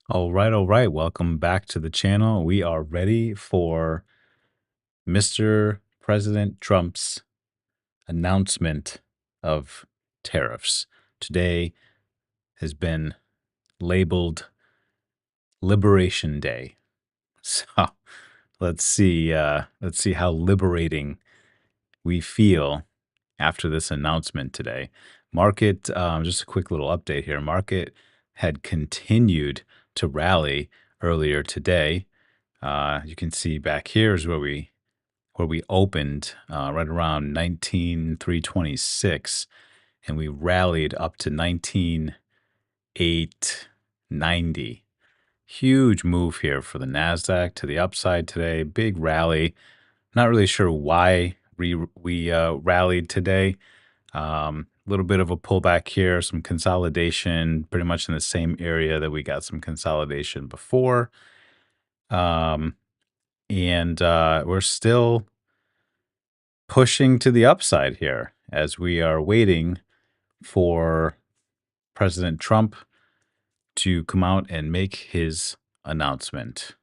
All right, all right. Welcome back to the channel. We are ready for Mr. President Trump's announcement of tariffs. Today has been labeled Liberation Day. So let's see how liberating we feel after this announcement today. Market, just a quick little update here. Market had continued to rally earlier today. You can see back here is where we opened right around 19,326, and we rallied up to 19,890. Huge move here for the Nasdaq to the upside today. Big rally. Not really sure why we rallied today. A little bit of a pullback here, some consolidation, pretty much in the same area that we got some consolidation before. And we're still pushing to the upside here as we are waiting for President Trump to come out and make his announcement.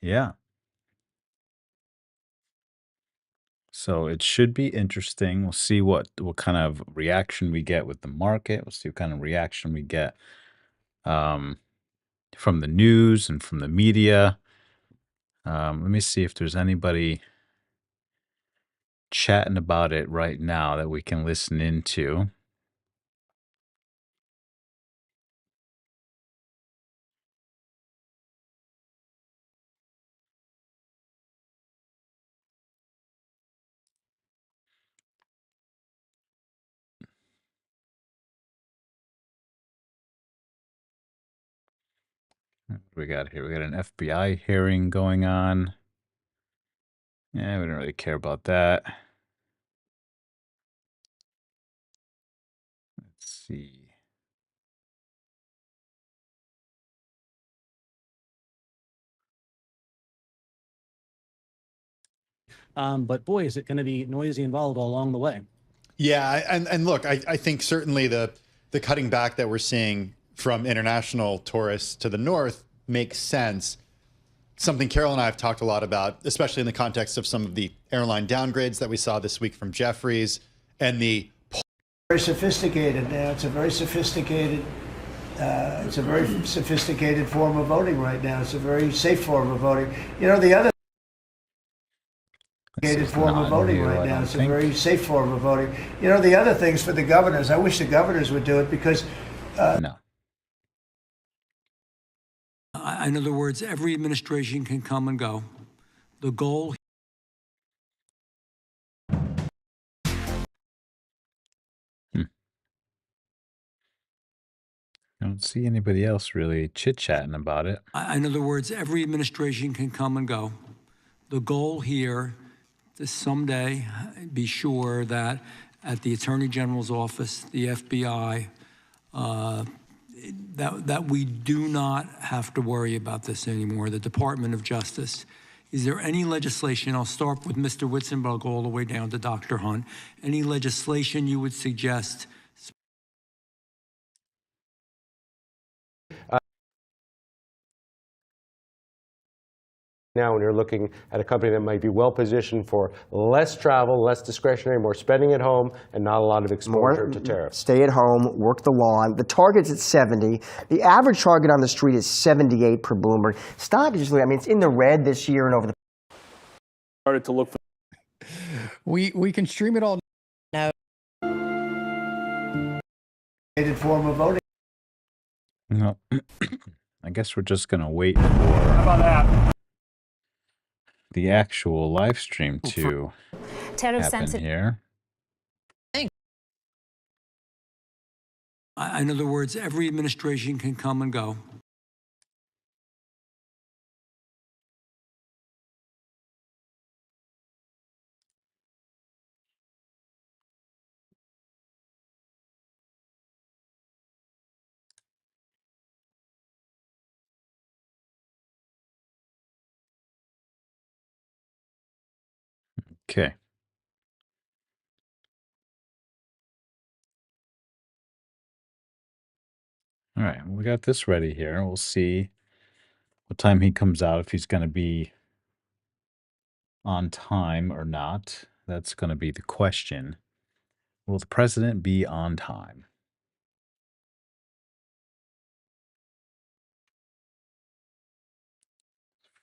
Yeah. So it should be interesting. We'll see what kind of reaction we get with the market. We'll see what kind of reaction we get um, from the news and from the media. Let me see if there's anybody chatting about it right now that we can listen into. What do we got here? We got an FBI hearing going on. Yeah, we don't really care about that. Let's see. But boy, is it going to be noisy and volatile along the way. Yeah, and look, I think certainly the cutting back that we're seeing from international tourists to the north makes sense. Something Carol and I have talked a lot about, especially in the context of some of the airline downgrades that we saw this week from Jeffries and the very sophisticated now. It's a very sophisticated. It's a very sophisticated form of voting right now. It's a very safe form of voting. You know, the other form of voting right now. It's a very safe form of voting. You know, the other things for the governors, I wish the governors would do it because. No. In other words, every administration can come and go. The goal. I don't see anybody else really chit-chatting about it. In other words, every administration can come and go. The goal here is someday be sure that at the Attorney General's office, the FBI, that we do not have to worry about this anymore, the Department of Justice. Is there any legislation, I'll start with Mr. Whitson, but I'll go all the way down to Dr. Hunt, any legislation you would suggest? Now, when you're looking at a company that might be well positioned for less travel, less discretionary, more spending at home, and not a lot of exposure to tariffs. Stay at home, work the lawn. The target's at 70. The average target on the street is 78 per Bloomberg. Stock is just, I mean, it's in the red this year and over the. Started to look for. We can stream it all now. Form of voting. No. I guess we're just gonna wait for. How about that? The actual live stream to happen here. In other words, every administration can come and go. Okay. All All right, we got this ready here. We'll see what time he comes out, if he's going to be on time or not. That's going to be the question. Will the president be on time?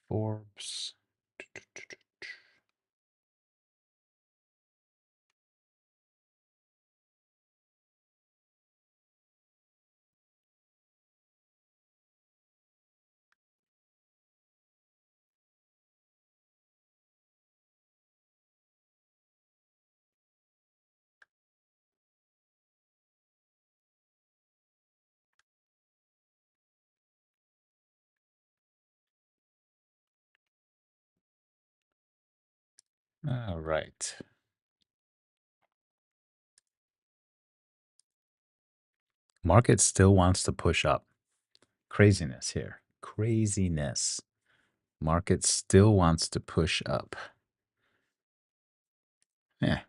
Forbes. All right. Market still wants to push up. Craziness here. Craziness. Market still wants to push up. Yeah.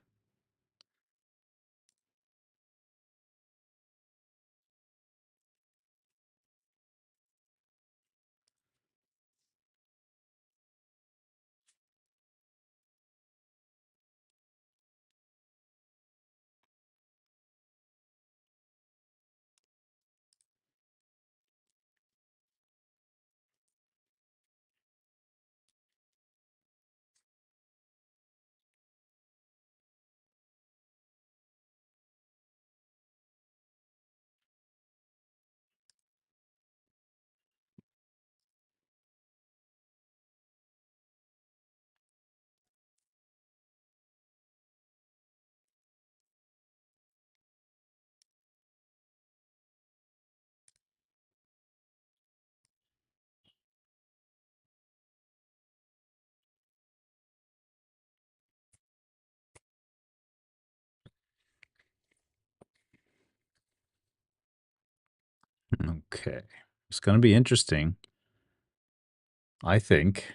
Okay. It's going to be interesting, I think.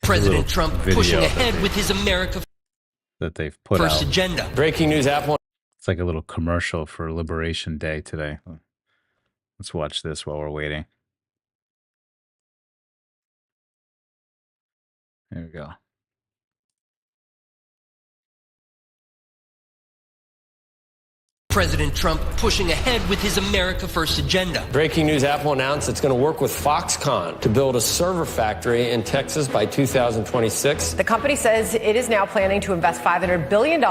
President Trump pushing video ahead with his America that they've put First out. agenda. Breaking news, Apple. It's like a little commercial for Liberation Day today. Let's watch this while we're waiting. There we go. President Trump pushing ahead with his America First agenda. Breaking news, Apple announced it's going to work with Foxconn to build a server factory in Texas by 2026. The company says it is now planning to invest $500 billion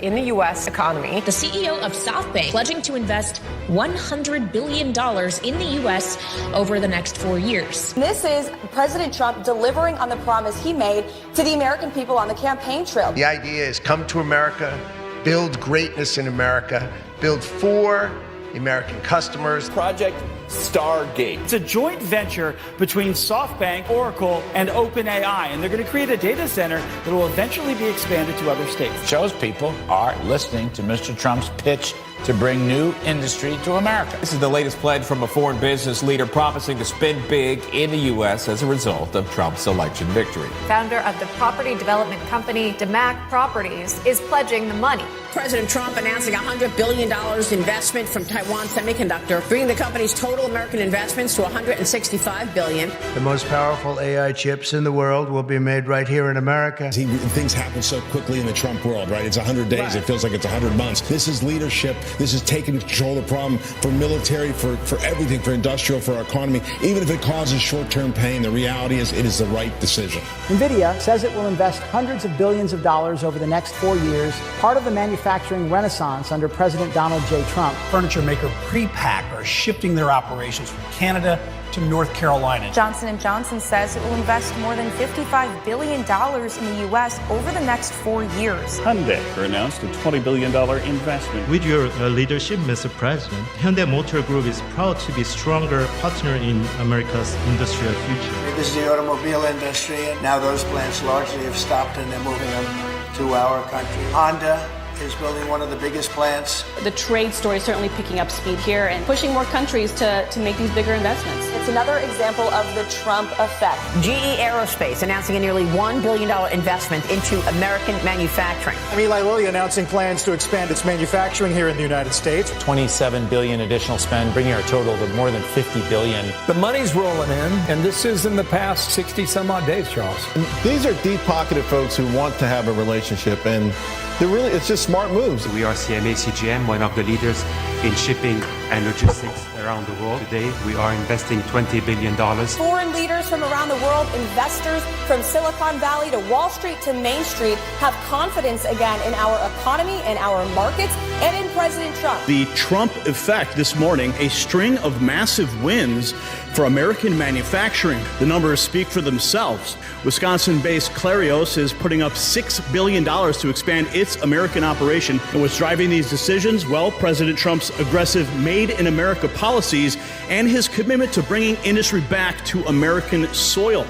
in the U.S. economy. The CEO of SoftBank pledging to invest $100 billion in the U.S. over the next 4 years. This is President Trump delivering on the promise he made to the American people on the campaign trail. The idea is come to America, build greatness in America, build for the American customers. Project Stargate. It's a joint venture between SoftBank, Oracle, and OpenAI, and they're going to create a data center that will eventually be expanded to other states. Shows people are listening to Mr. Trump's pitch to bring new industry to America. This is the latest pledge from a foreign business leader promising to spend big in the U.S. as a result of Trump's election victory. Founder of the property development company DeMac Properties is pledging the money. President Trump announcing $100 billion investment from Taiwan Semiconductor, bringing the company's total American investments to $165 billion. The most powerful AI chips in the world will be made right here in America. Things happen so quickly in the Trump world, right? It's 100 days. Right. It feels like it's 100 months. This is leadership. This is taking control of the problem for military, for everything, for industrial, for our economy. Even if it causes short-term pain, the reality is it is the right decision. NVIDIA says it will invest hundreds of billions of dollars over the next 4 years, part of the manufacturing renaissance under President Donald J. Trump. Furniture maker Prepack are shifting their operations from Canada to North Carolina. Johnson & Johnson says it will invest more than $55 billion in the U.S. over the next 4 years. Hyundai announced a $20 billion investment. With your leadership, Mr. President, Hyundai Motor Group is proud to be a stronger partner in America's industrial future. This is the automobile industry, and now those plants largely have stopped and they're moving them to our country. Honda is building one of the biggest plants. The trade story is certainly picking up speed here and pushing more countries to make these bigger investments. It's another example of the Trump effect. GE Aerospace announcing a nearly $1 billion investment into American manufacturing. Eli Lilly announcing plans to expand its manufacturing here in the United States. $27 billion additional spend, bringing our total to more than $50 billion. The money's rolling in, and this is in the past 60 some odd days, Charles. And these are deep-pocketed folks who want to have a relationship, and it's just smart moves. We are CMA CGM, one of the leaders in shipping and logistics around the world. Today, we are investing $20 billion. Foreign leaders from around the world, investors from Silicon Valley to Wall Street to Main Street have confidence again in our economy and our markets and in President Trump. The Trump effect this morning, a string of massive wins for American manufacturing. The numbers speak for themselves. Wisconsin-based Clarios is putting up $6 billion to expand its American operation. And what's driving these decisions? Well, President Trump's aggressive Made in America policies and his commitment to bringing industry back to American soil.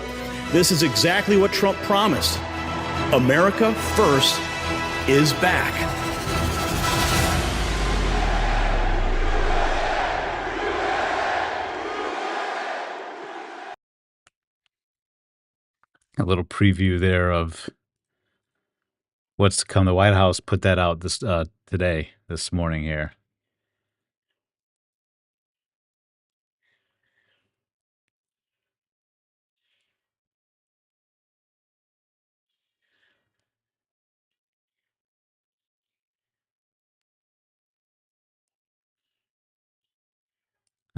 This is exactly what Trump promised. America first is back. A little preview there of what's to come. The White House put that out this morning here.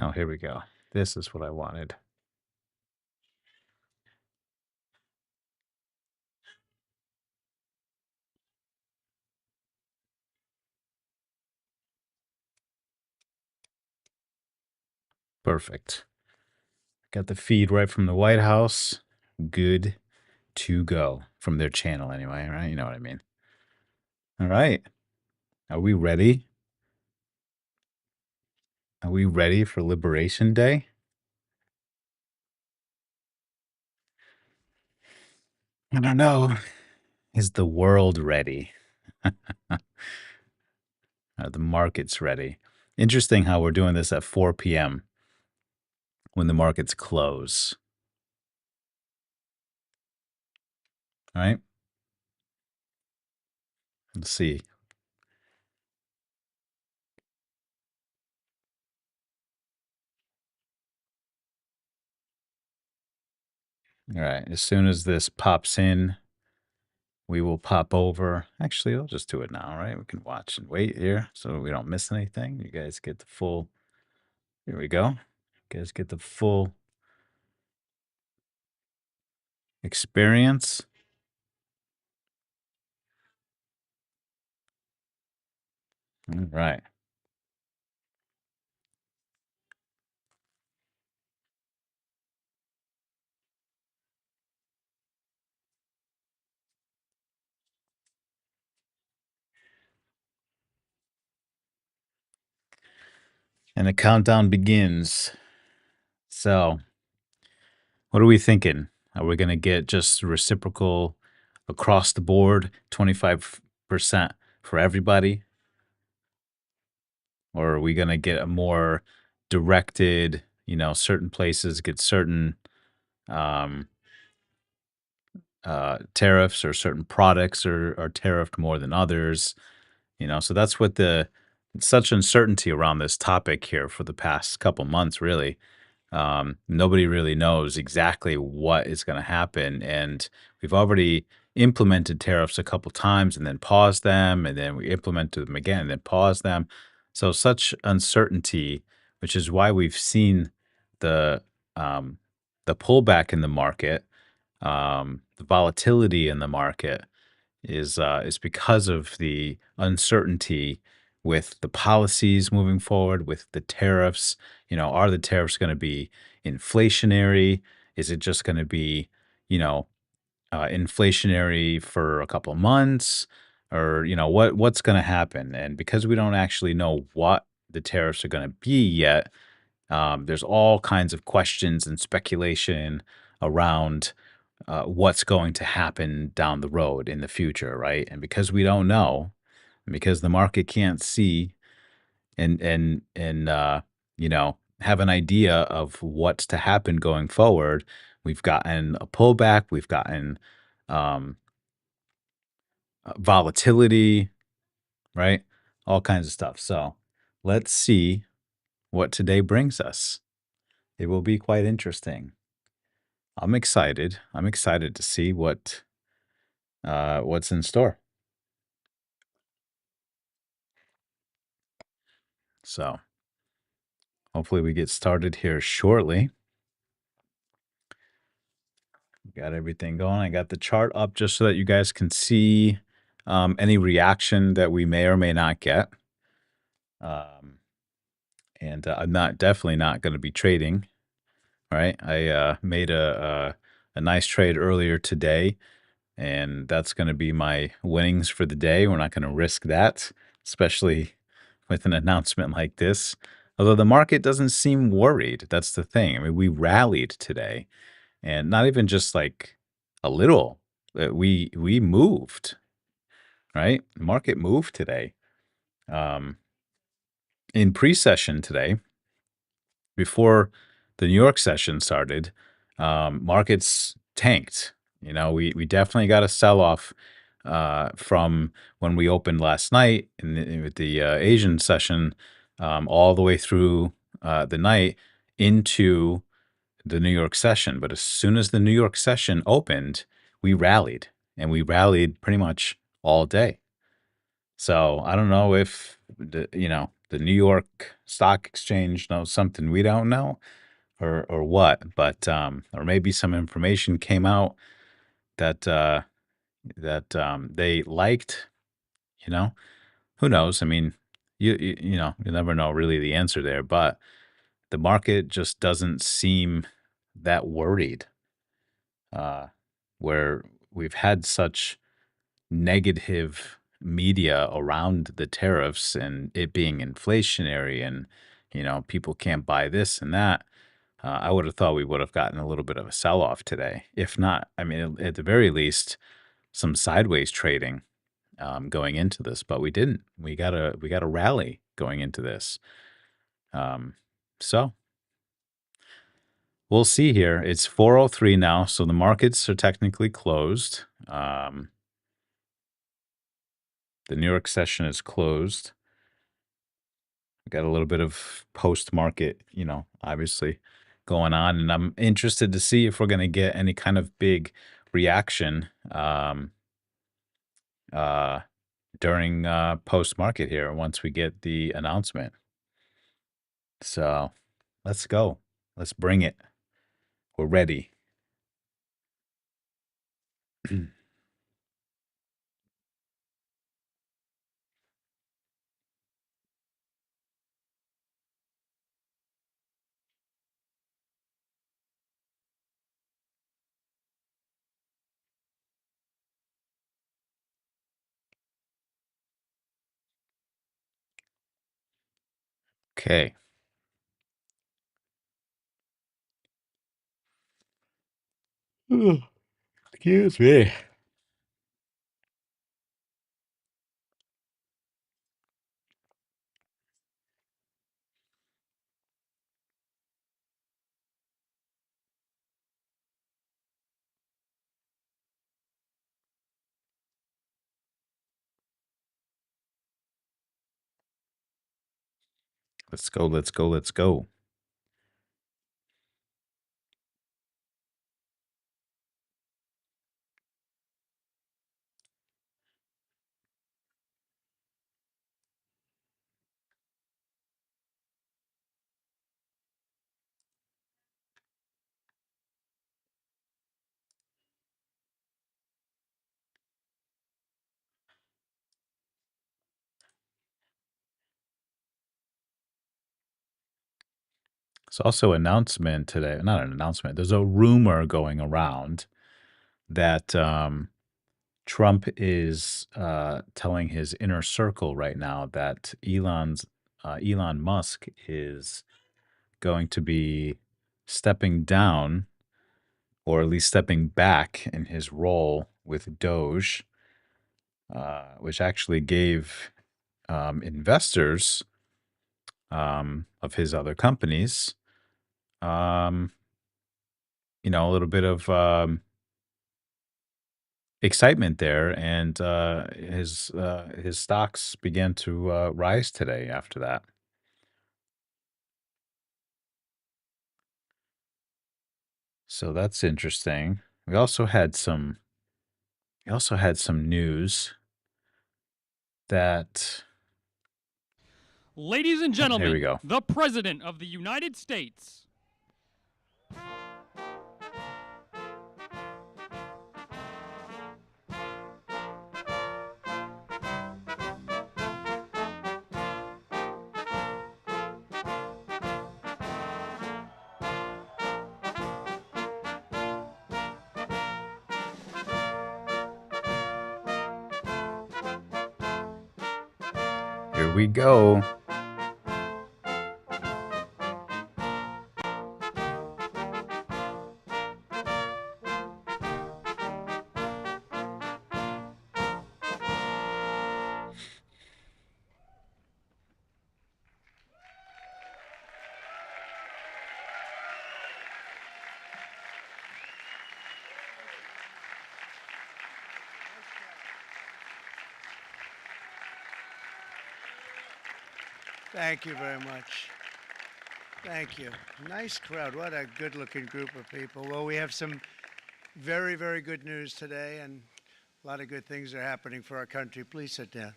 Oh, here we go. This is what I wanted. Perfect. Got the feed right from the White House. Good to go from their channel anyway, right? You know what I mean. All right. Are we ready? Are we ready for Liberation Day? I don't know. Is the world ready? Are the markets ready? Interesting how we're doing this at 4 p.m. when the markets close. All right. Let's see. All right. As soon as this pops in, we will pop over. Actually, I'll just do it now, right? We can watch and wait here so we don't miss anything. You guys get the full. Here we go. You guys get the full experience. All right. And the countdown begins. So, what are we thinking? Are we going to get just reciprocal across the board, 25% for everybody? Or are we going to get a more directed, certain places get certain tariffs, or certain products are tariffed more than others? So that's what such uncertainty around this topic here for the past couple months, really. Nobody really knows exactly what is going to happen. And we've already implemented tariffs a couple times and then paused them, and then we implemented them again and then paused them. So such uncertainty, which is why we've seen the pullback in the market, the volatility in the market is because of the uncertainty with the policies moving forward, with the tariffs. Are the tariffs going to be inflationary? Is it just going to be, you know, inflationary for a couple of months, or what's going to happen? And because we don't actually know what the tariffs are going to be yet, there's all kinds of questions and speculation around what's going to happen down the road in the future, right? And because we don't know, and because the market can't see and have an idea of what's to happen going forward, we've gotten a pullback, we've gotten um, volatility, right? All kinds of stuff. So let's see what today brings us. It will be quite interesting. I'm excited. I'm excited to see what's in store. So hopefully we get started here shortly. Got everything going. I got the chart up just so that you guys can see any reaction that we may or may not get. And I'm definitely not going to be trading. Right? I made a nice trade earlier today, and that's going to be my winnings for the day. We're not going to risk that, especially with an announcement like this. Although the market doesn't seem worried. That's the thing. I mean, we rallied today, and not even just like a little. We moved, right? The market moved today. In pre-session today, before the New York session started, markets tanked. We definitely got a sell-off from when we opened last night with the Asian session, all the way through the night into the New York session. But as soon as the New York session opened, we rallied, and we rallied pretty much all day. So I don't know if the New York Stock Exchange knows something we don't know, or what, but or maybe some information came out that they liked. Who knows? I mean, you never know really the answer there, but the market just doesn't seem that worried, where we've had such negative media around the tariffs and it being inflationary, and people can't buy this and that. I would have thought we would have gotten a little bit of a sell-off today. If not, I mean, at the very least, some sideways trading going into this, but we didn't. We got a rally going into this. So we'll see here. It's 4:03 now, so the markets are technically closed. The New York session is closed. We got a little bit of post-market, obviously going on, and I'm interested to see if we're going to get any kind of big reaction during post-market here once we get the announcement. So let's go. Let's bring it. We're ready. Okay. Excuse me. Let's go. Let's go. Let's go. There's also an announcement today, not an announcement, there's a rumor going around that Trump is telling his inner circle right now that Elon Musk is going to be stepping down, or at least stepping back in his role with Doge, which actually gave investors of his other companies, um, a little bit of excitement there, and his stocks began to rise today after that. So that's interesting. We also had some news that. Ladies and Here we gentlemen, go. the President of the United States. Here we go. Thank you very much. Thank you. Nice crowd. What a good-looking group of people. Well, we have some very, very good news today, and a lot of good things are happening for our country. Please sit down.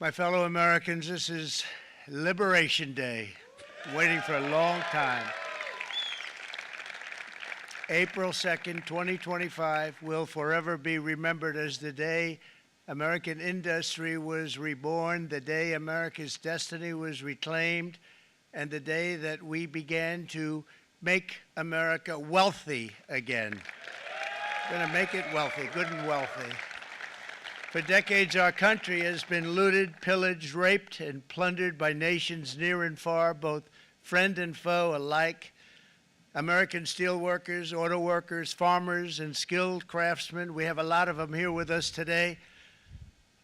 My fellow Americans, this is Liberation Day. Waiting for a long time. April 2nd, 2025 will forever be remembered as the day American industry was reborn, the day America's destiny was reclaimed, and the day that we began to make America wealthy again. We're going to make it wealthy, good and wealthy. For decades, our country has been looted, pillaged, raped, and plundered by nations near and far, both friend and foe alike. American steelworkers, auto workers, farmers, and skilled craftsmen, we have a lot of them here with us today.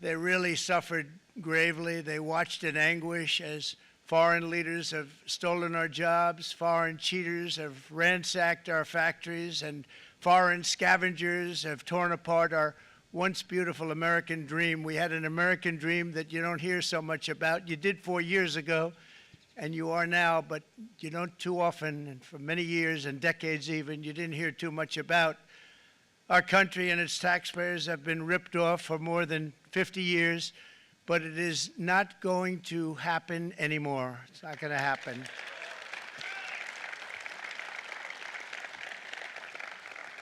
They really suffered gravely. They watched in anguish as foreign leaders have stolen our jobs, foreign cheaters have ransacked our factories, and foreign scavengers have torn apart our once beautiful American dream. We had an American dream that you don't hear so much about. You did 4 years ago, and you are now, but you don't too often, and for many years and decades even, you didn't hear too much about. Our country and its taxpayers have been ripped off for more than 50 years, but it is not going to happen anymore. It's not going to happen.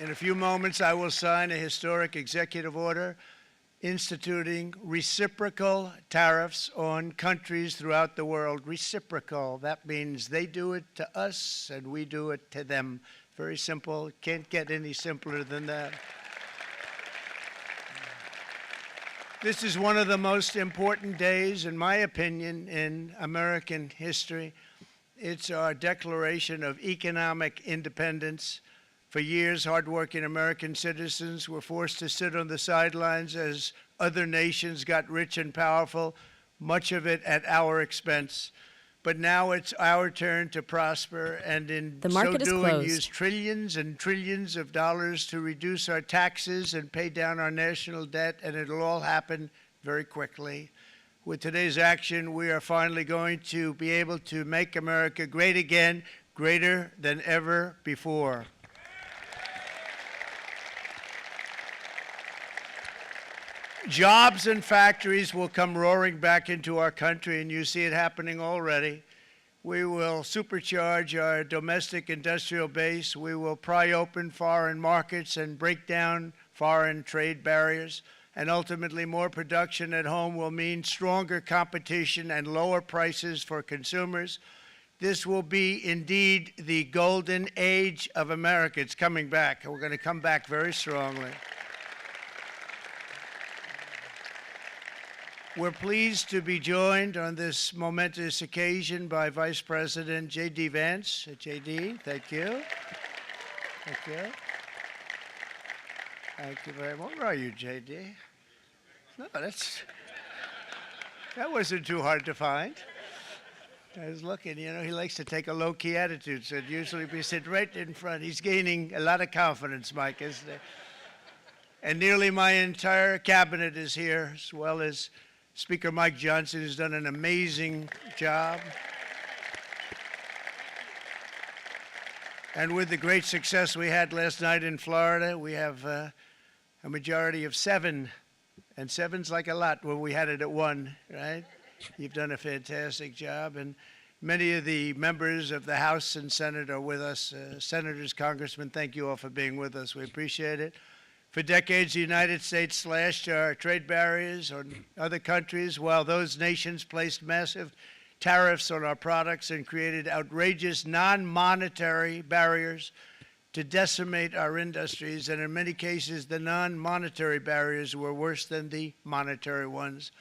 In a few moments, I will sign a historic executive order instituting reciprocal tariffs on countries throughout the world. Reciprocal, that means they do it to us and we do it to them. Very simple. Can't get any simpler than that. This is one of the most important days, in my opinion, in American history. It's our declaration of economic independence. For years, hardworking American citizens were forced to sit on the sidelines as other nations got rich and powerful, much of it at our expense. But now it's our turn to prosper, and in so doing, use trillions and trillions of dollars to reduce our taxes and pay down our national debt, and it'll all happen very quickly. With today's action, we are finally going to be able to make America great again, greater than ever before. Jobs and factories will come roaring back into our country, and you see it happening already. We will supercharge our domestic industrial base. We will pry open foreign markets and break down foreign trade barriers. And ultimately, more production at home will mean stronger competition and lower prices for consumers. This will be indeed the golden age of America. It's coming back, and we're going to come back very strongly. We're pleased to be joined on this momentous occasion by Vice President J.D. Vance. J.D., thank you. Thank you. Thank you very much. Where are you, J.D.? No, that wasn't too hard to find. I was looking, you know, he likes to take a low-key attitude, so usually we sit right in front. He's gaining a lot of confidence, Mike, isn't he? And nearly my entire cabinet is here, as well as Speaker Mike Johnson, who's done an amazing job. And with the great success we had last night in Florida, we have a majority of 7, and 7's like a lot when we had it at 1, right? You've done a fantastic job, and many of the members of the House and Senate are with us. Senators, Congressmen, thank you all for being with us. We appreciate it. For decades, the United States slashed our trade barriers on other countries, while those nations placed massive tariffs on our products and created outrageous non-monetary barriers to decimate our industries. And in many cases, the non-monetary barriers were worse than the monetary ones.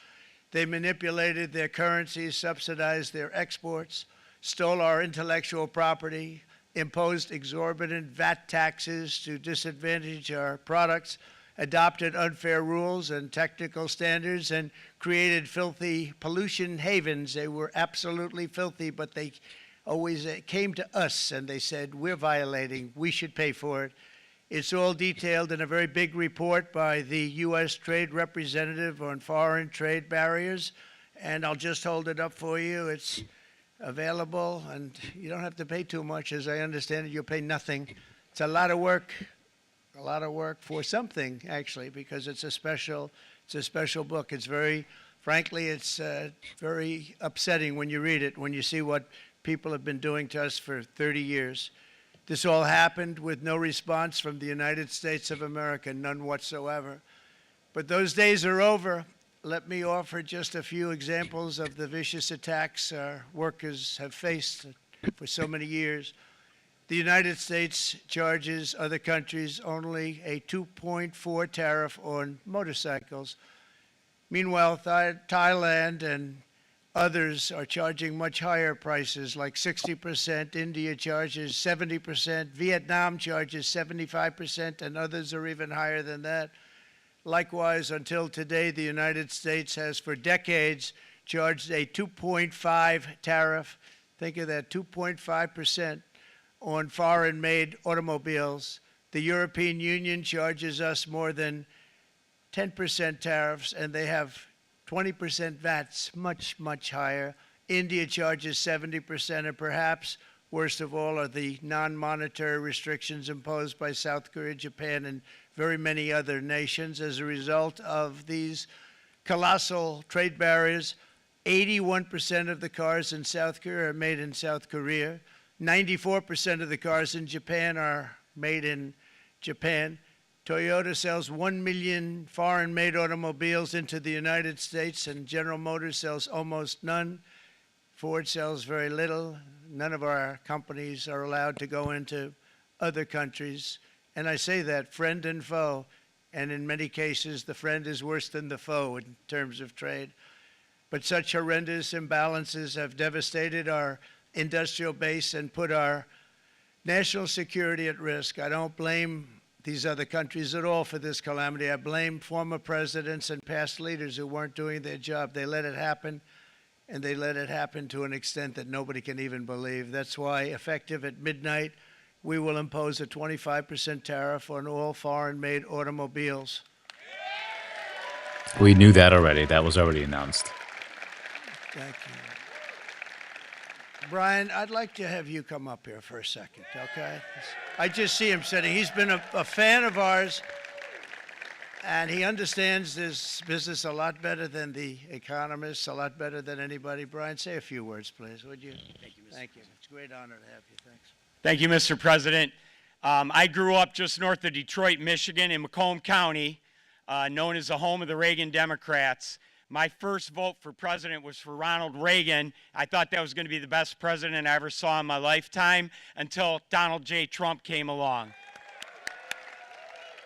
They manipulated their currencies, subsidized their exports, stole our intellectual property, imposed exorbitant VAT taxes to disadvantage our products, adopted unfair rules and technical standards, and created filthy pollution havens. They were absolutely filthy, but they always came to us and they said, we're violating, we should pay for it. It's all detailed in a very big report by the U.S. Trade Representative on Foreign Trade Barriers, and I'll just hold it up for you. It's available, and you don't have to pay too much. As I understand it, you'll pay nothing. It's a lot of work for something, actually, because it's a special book. It's very, frankly, it's very upsetting when you read it, when you see what people have been doing to us for 30 years. This all happened with no response from the United States of America, none whatsoever. But those days are over. Let me offer just a few examples of the vicious attacks our workers have faced for so many years. The United States charges other countries only a 2.4 tariff on motorcycles. Meanwhile, Thailand and others are charging much higher prices, like 60%. India charges 70%. Vietnam charges 75%, and others are even higher than that. Likewise, until today, the United States has for decades charged a 2.5 tariff. Think of that, 2.5% on foreign-made automobiles. The European Union charges us more than 10% tariffs, and they have 20% VATs, much, much higher. India charges 70%, and perhaps worst of all are the non-monetary restrictions imposed by South Korea, Japan, and very many other nations. As a result of these colossal trade barriers, 81% of the cars in South Korea are made in South Korea. 94% of the cars in Japan are made in Japan. Toyota sells 1 million foreign-made automobiles into the United States, and General Motors sells almost none. Ford sells very little. None of our companies are allowed to go into other countries. And I say that, friend and foe, and in many cases, the friend is worse than the foe in terms of trade. But such horrendous imbalances have devastated our industrial base and put our national security at risk. I don't blame these other countries at all for this calamity. I blame former presidents and past leaders who weren't doing their job. They let it happen, and they let it happen to an extent that nobody can even believe. That's why, effective at midnight, we will impose a 25% tariff on all foreign-made automobiles. We knew that already. That was already announced. Thank you. Brian, I'd like to have you come up here for a second, okay? I just see him sitting. He's been a fan of ours, and he understands this business a lot better than the economists, a lot better than anybody. Brian, say a few words, please, would you? Thank you, Mr. Thank you. It's a great honor to have you. Thanks. Thank you, Mr. President. I grew up just north of Detroit, Michigan, in Macomb County, known as the home of the Reagan Democrats. my first vote for president was for Ronald Reagan. I thought that was going to be the best president I ever saw in my lifetime until Donald J. Trump came along.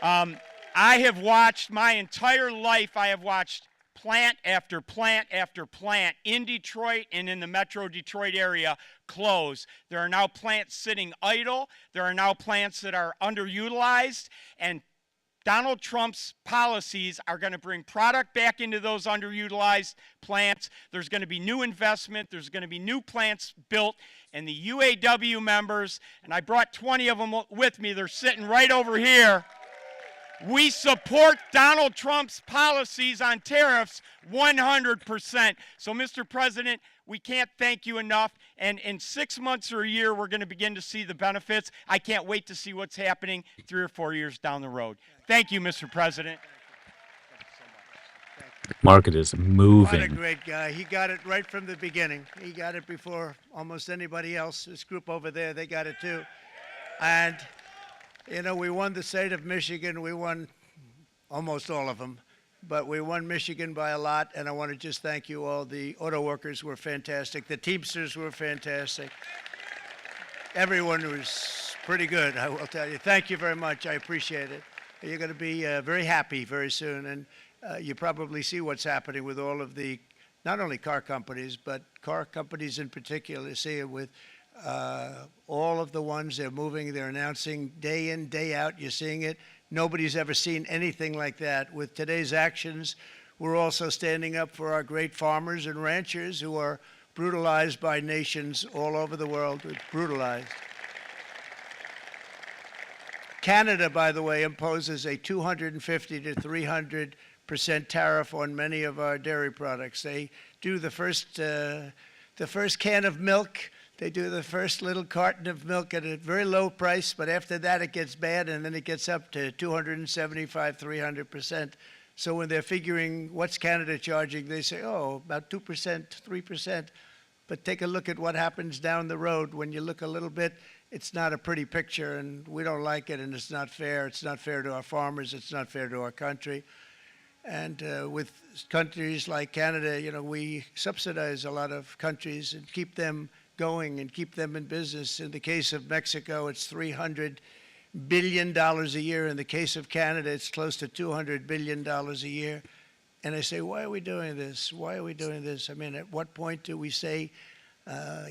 I have watched my entire life, I have watched plant after plant after plant in Detroit and in the metro Detroit area close. There are now plants sitting idle. There are now plants that are underutilized. And Donald Trump's policies are going to bring product back into those underutilized plants. There's going to be new investment. There's going to be new plants built. And the UAW members, and I brought 20 of them with me, they're sitting right over here. We support Donald Trump's policies on tariffs 100%. So, Mr. President, we can't thank you enough. And in 6 months or a year, we're going to begin to see the benefits. I can't wait to see what's happening 3 or 4 years down the road. Thank you, Mr. President. The market is moving. What a great guy. He got it right from the beginning. He got it before almost anybody else. This group over there, they got it too. And you know, we won the state of Michigan. We won almost all of them, but we won Michigan by a lot, and I want to just thank you all. The auto workers were fantastic. The Teamsters were fantastic. Everyone was pretty good, I will tell you. Thank you very much. I appreciate it. You're going to be very happy very soon, and you probably see what's happening with all of the, not only car companies, but car companies in particular. See it with all of the ones they're moving, they're announcing day in, day out. You're seeing it. Nobody's ever seen anything like that. With today's actions, we're also standing up for our great farmers and ranchers who are brutalized by nations all over the world. It's brutalized. Canada, by the way, imposes a 250 to 300% tariff on many of our dairy products. They do the first can of milk. They do the first little carton of milk at a very low price, but after that it gets bad, and then it gets up to 275, 300%. So when they're figuring what's Canada charging, they say, oh, about 2%, 3%. But take a look at what happens down the road. When you look a little bit, it's not a pretty picture, and we don't like it, and it's not fair. It's not fair to our farmers. It's not fair to our country. And with countries like Canada, you know, we subsidize a lot of countries and keep them going and keep them in business. In the case of Mexico, it's $300 billion a year. In the case of Canada, it's close to $200 billion a year. And I say, why are we doing this? Why are we doing this? I mean, at what point do we say,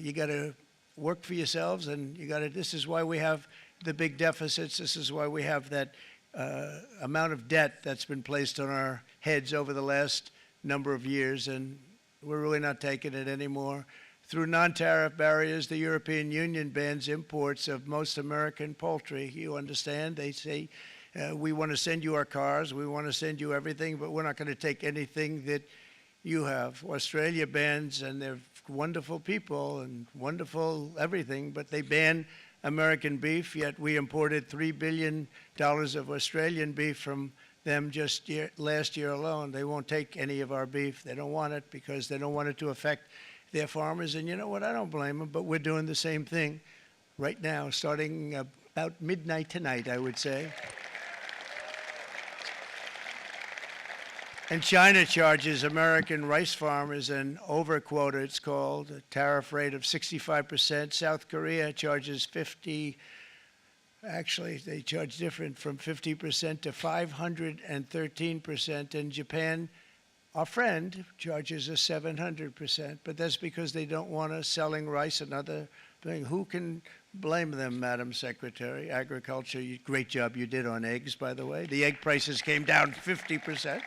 you got to work for yourselves, and you got to, this is why we have the big deficits. This is why we have that amount of debt that's been placed on our heads over the last number of years, and we're really not taking it anymore. Through non-tariff barriers, the European Union bans imports of most American poultry. You understand? They say, we want to send you our cars, we want to send you everything, but we're not going to take anything that you have. Australia bans, and they're wonderful people and wonderful everything, but they ban American beef, yet we imported $3 billion of Australian beef from them just last year alone. They won't take any of our beef. They don't want it because they don't want it to affect their farmers. And you know what? I don't blame them, but we're doing the same thing right now, starting about midnight tonight, I would say. And China charges American rice farmers an overquota, it's called, a tariff rate of 65%. South Korea charges 50%. Actually, they charge different, from 50% to 513%. And Japan, our friend, charges us 700%. But that's because they don't want us selling rice and other things. Who can blame them, Madam Secretary? Agriculture, great job you did on eggs, by the way. The egg prices came down 50%.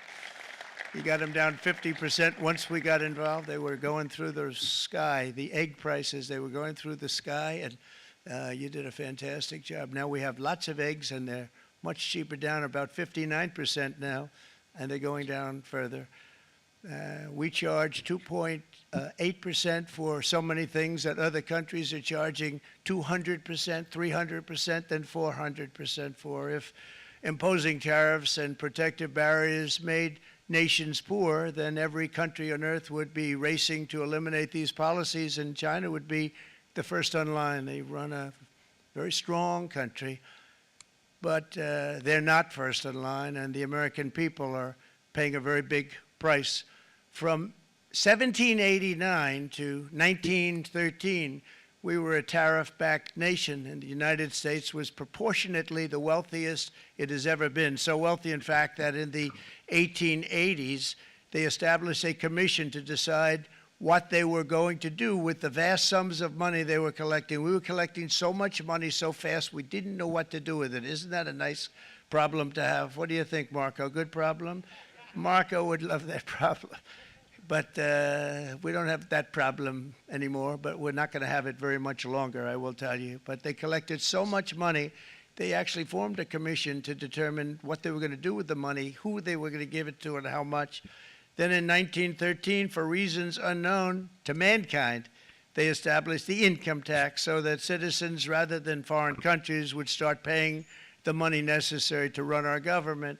You got them down 50% once we got involved. They were going through the sky. The egg prices, they were going through the sky, and you did a fantastic job. Now we have lots of eggs, and they're much cheaper, down about 59% now, and they're going down further. We charge 2.8% for so many things that other countries are charging 200%, 300%, and 400% for. If imposing tariffs and protective barriers made nations poor, then every country on earth would be racing to eliminate these policies, and China would be the first on line. They run a very strong country, but they're not first in line, and the American people are paying a very big price From 1789 to 1913, we were a tariff-backed nation, and the United States was proportionately the wealthiest it has ever been. So wealthy, in fact, that in the 1880s, they established a commission to decide what they were going to do with the vast sums of money they were collecting. We were collecting so much money so fast, we didn't know what to do with it. Isn't that a nice problem to have? What do you think, Marco? Good problem? Marco would love that problem. But we don't have that problem anymore, but we're not going to have it very much longer, I will tell you. But they collected so much money, they actually formed a commission to determine what they were going to do with the money, who they were going to give it to, and how much. Then in 1913, for reasons unknown to mankind, they established the income tax so that citizens, rather than foreign countries, would start paying the money necessary to run our government.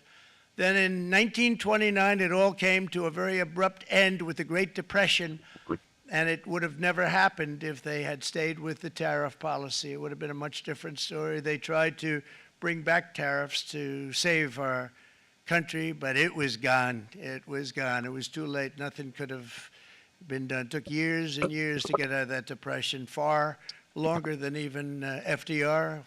Then in 1929, it all came to a very abrupt end with the Great Depression, and it would have never happened if they had stayed with the tariff policy. It would have been a much different story. They tried to bring back tariffs to save our country, but it was gone. It was gone. It was too late. Nothing could have been done. It took years and years to get out of that depression, far longer than even FDR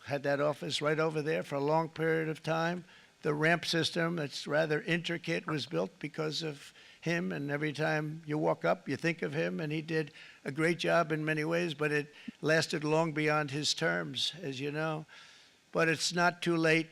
had that office right over there for a long period of time. The ramp system, that's rather intricate, was built because of him, and every time you walk up, you think of him, and he did a great job in many ways, but it lasted long beyond his terms, as you know. But it's not too late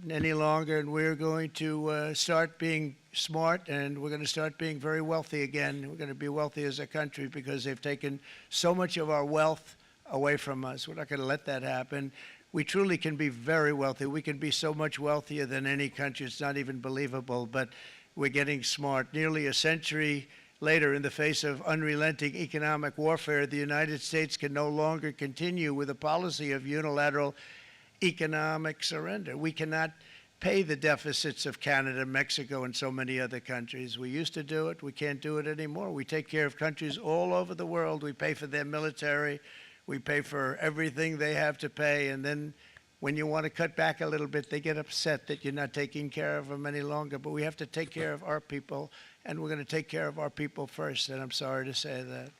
any longer, and we're going to start being smart, and we're going to start being very wealthy again. We're going to be wealthy as a country because they've taken so much of our wealth away from us. We're not going to let that happen. We truly can be very wealthy. We can be so much wealthier than any country. It's not even believable, but we're getting smart. Nearly a century later, in the face of unrelenting economic warfare, the United States can no longer continue with a policy of unilateral economic surrender. We cannot pay the deficits of Canada, Mexico, and so many other countries. We used to do it. We can't do it anymore. We take care of countries all over the world. We pay for their military. We pay for everything they have to pay. And then when you want to cut back a little bit, they get upset that you're not taking care of them any longer. But we have to take care of our people, and we're going to take care of our people first. And I'm sorry to say that.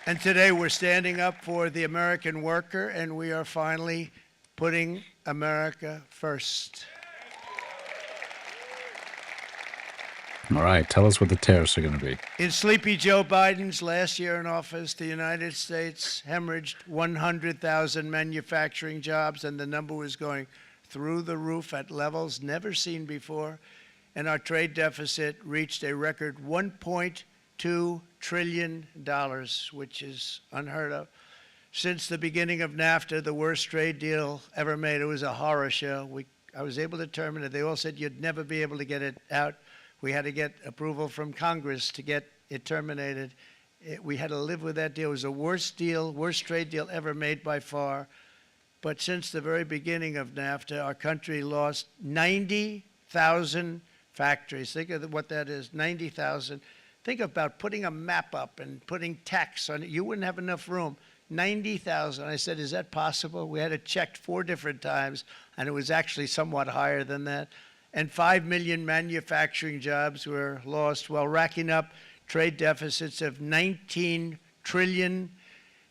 And today we're standing up for the American worker, and we are finally putting America first. All right, tell us what the tariffs are going to be. In sleepy Joe Biden's last year in office, the United States hemorrhaged 100,000 manufacturing jobs, and the number was going through the roof at levels never seen before. And our trade deficit reached a record $1.2 trillion, which is unheard of. Since the beginning of NAFTA, the worst trade deal ever made. It was a horror show. I was able to terminate it. They all said you'd never be able to get it out. We had to get approval from Congress to get it terminated. We had to live with that deal. It was the worst trade deal ever made by far. But since the very beginning of NAFTA, our country lost 90,000 factories. Think of what that is, 90,000. Think about putting a map up and putting tax on it. You wouldn't have enough room. 90,000. I said, is that possible? We had it checked 4 different times, and it was actually somewhat higher than that. And 5 million manufacturing jobs were lost while racking up trade deficits of $19 trillion.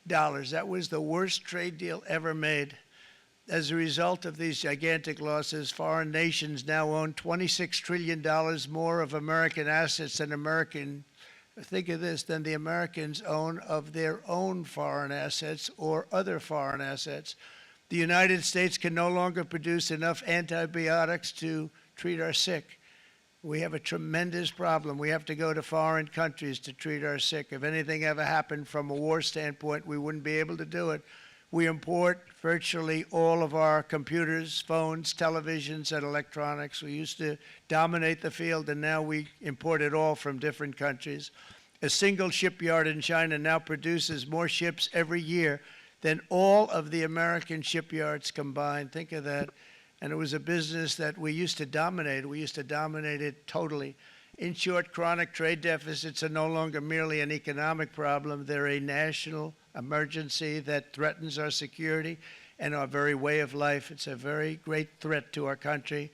That was the worst trade deal ever made. As a result of these gigantic losses, foreign nations now own $26 trillion more of American assets than think of this, than the Americans own of their own foreign assets or other foreign assets. The United States can no longer produce enough antibiotics to treat our sick. We have a tremendous problem. We have to go to foreign countries to treat our sick. If anything ever happened from a war standpoint, we wouldn't be able to do it. We import virtually all of our computers, phones, televisions, and electronics. We used to dominate the field, and now we import it all from different countries. A single shipyard in China now produces more ships every year than all of the American shipyards combined. Think of that. And it was a business that we used to dominate. We used to dominate it totally. In short, chronic trade deficits are no longer merely an economic problem. They're a national emergency that threatens our security and our very way of life. It's a very great threat to our country.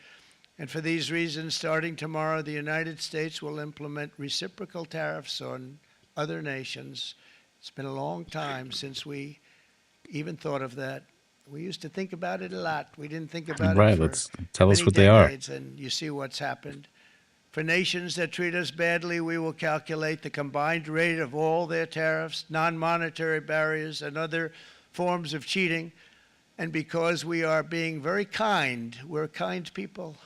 And for these reasons, starting tomorrow, the United States will implement reciprocal tariffs on other nations. It's been a long time since we even thought of that. We used to think about it a lot. We didn't think about it Right. for Let's tell us many what they are. decades, and you see what's happened. For nations that treat us badly, we will calculate the combined rate of all their tariffs, non-monetary barriers, and other forms of cheating. And because we are being very kind, we're kind people,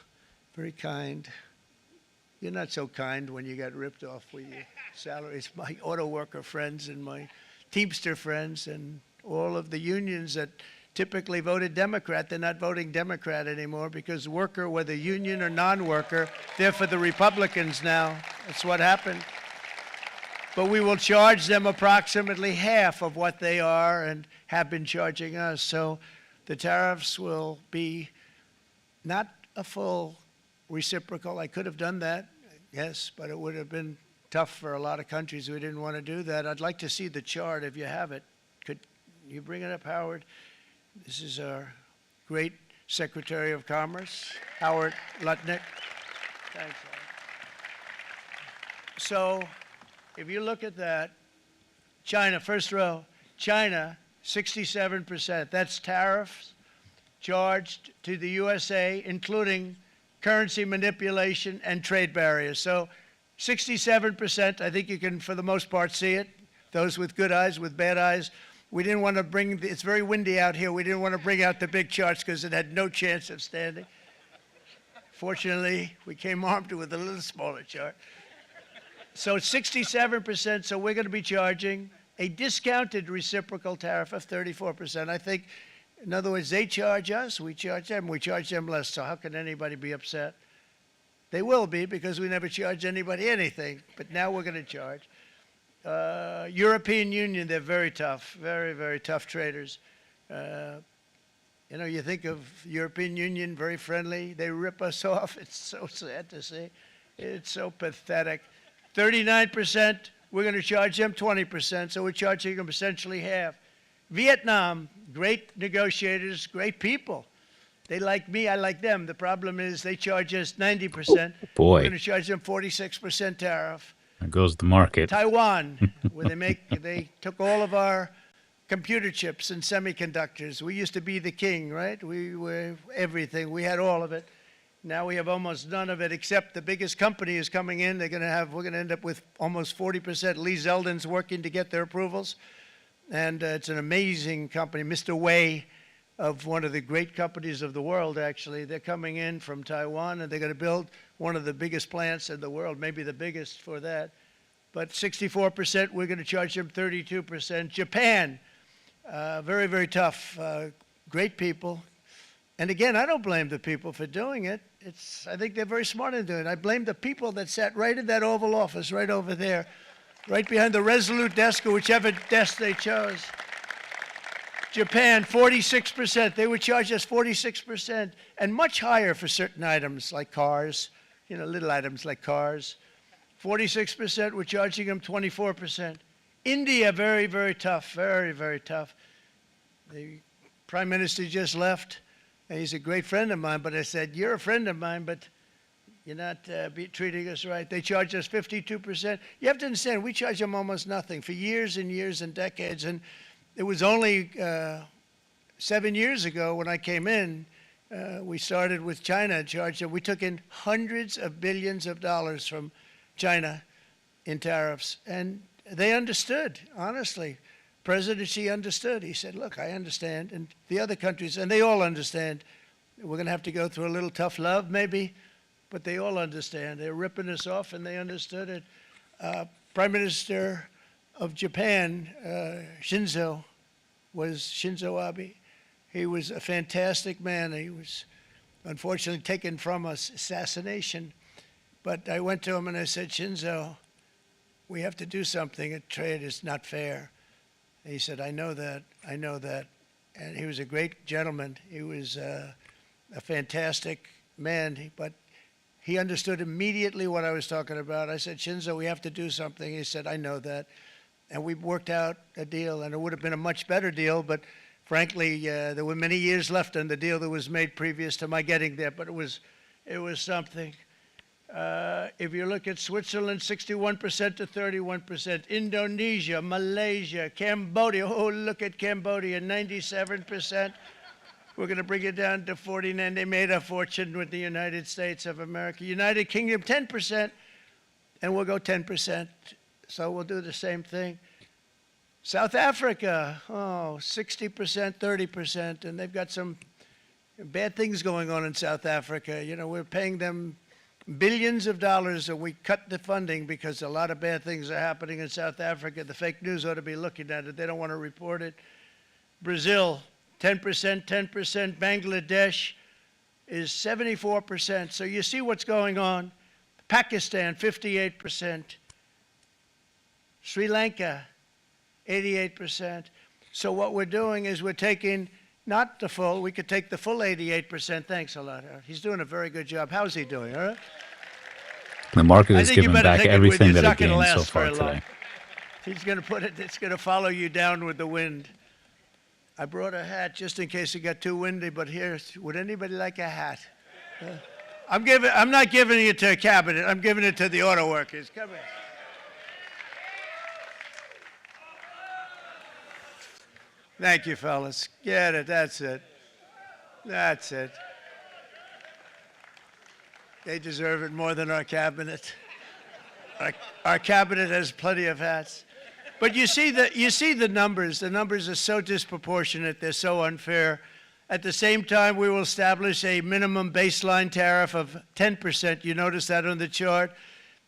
very kind. You're not so kind when you got ripped off with your salaries. My auto worker friends and my Teamster friends and all of the unions that typically voted Democrat, they're not voting Democrat anymore because worker, whether union or non-worker, they're for the Republicans now. That's what happened. But we will charge them approximately half of what they are and have been charging us. So the tariffs will be not a full reciprocal. I could have done that, yes, but it would have been tough for a lot of countries who didn't want to do that. I'd like to see the chart if you have it. Could you bring it up, Howard? This is our great Secretary of Commerce, Howard Lutnick. Thanks, Howard. So if you look at that, China, first row, China, 67%. That's tariffs charged to the USA, including currency manipulation and trade barriers. So 67%, I think you can, for the most part, see it. Those with good eyes, with bad eyes. We didn't want to bring, it's very windy out here. We didn't want to bring out the big charts because it had no chance of standing. Fortunately, we came armed with a little smaller chart. So 67%, so we're going to be charging a discounted reciprocal tariff of 34%. I think, in other words, they charge us, we charge them less. So how can anybody be upset? They will be because we never charge anybody anything, but now we're going to charge. European Union, they're very tough, very, very tough traders. You know, you think of European Union, very friendly. They rip us off. It's so sad to see. It's so pathetic. 39%, we're going to charge them 20%, so we're charging them essentially half. Vietnam, great negotiators, great people. They like me, I like them. The problem is they charge us 90%. Boy. We're going to charge them 46% tariff. There goes the market. Taiwan, where they took all of our computer chips and semiconductors. We used to be the king, right? We were everything. We had all of it. Now we have almost none of it, except the biggest company is coming in. We're going to end up with almost 40%. Lee Zeldin's working to get their approvals. And it's an amazing company. Mr. Wei, of one of the great companies of the world, actually. They're coming in from Taiwan, and they're going to build one of the biggest plants in the world, maybe the biggest for that. But 64%, we're going to charge them 32%. Japan, very, very tough. Great people. And again, I don't blame the people for doing it. I think they're very smart in doing it. I blame the people that sat right in that Oval Office, right over there, right behind the Resolute desk or whichever desk they chose. Japan, 46%. They would charge us 46%, and much higher for certain items like cars, you know, little items like cars. 46%, we're charging them 24%. India, very, very tough, very, very tough. The Prime Minister just left, and he's a great friend of mine, but I said, you're a friend of mine, but you're not treating us right. They charge us 52%. You have to understand, we charge them almost nothing for years and years and decades, and it was only 7 years ago when I came in, we started with China and charged them. We took in hundreds of billions of dollars from China in tariffs. And they understood, honestly. President Xi understood. He said, look, I understand. And the other countries, and they all understand. We're going to have to go through a little tough love, maybe, but they all understand. They're ripping us off, and they understood it. Prime Minister of Japan, Shinzo Abe. He was a fantastic man. He was unfortunately taken from us, assassination. But I went to him and I said, Shinzo, we have to do something. A trade is not fair. And he said, I know that, I know that. And he was a great gentleman. He was a fantastic man, but he understood immediately what I was talking about. I said, Shinzo, we have to do something. He said, I know that. And we worked out a deal, and it would have been a much better deal, but frankly, there were many years left on the deal that was made previous to my getting there, but it It was something. If you look at Switzerland, 61% to 31%. Indonesia, Malaysia, Cambodia. Oh, look at Cambodia, 97%. We're going to bring it down to 49. They made a fortune with the United States of America. United Kingdom, 10%, and we'll go 10%. So we'll do the same thing. South Africa, 60%, 30%, and they've got some bad things going on in South Africa. You know, we're paying them billions of dollars, and we cut the funding because a lot of bad things are happening in South Africa. The fake news ought to be looking at it. They don't want to report it. Brazil, 10%, 10%. Bangladesh is 74%. So you see what's going on. Pakistan, 58%. Sri Lanka, 88%. So what we're doing is we're taking not the full, we could take the full 88%. Thanks a lot, Howard. He's doing a very good job. How's he doing, all right? The market I has think you given better back take it with everything you. that It's it not going to gained so last far very long. today. He's going to put it, it's going to follow you down with the wind. I brought a hat just in case it got too windy, but here, would anybody like a hat? I'm not giving it to a cabinet. I'm giving it to the auto workers. Come here. Thank you, fellas. Get it. That's it. That's it. They deserve it more than our cabinet. Our cabinet has plenty of hats. But you see the numbers. The numbers are so disproportionate. They're so unfair. At the same time, we will establish a minimum baseline tariff of 10%. You notice that on the chart.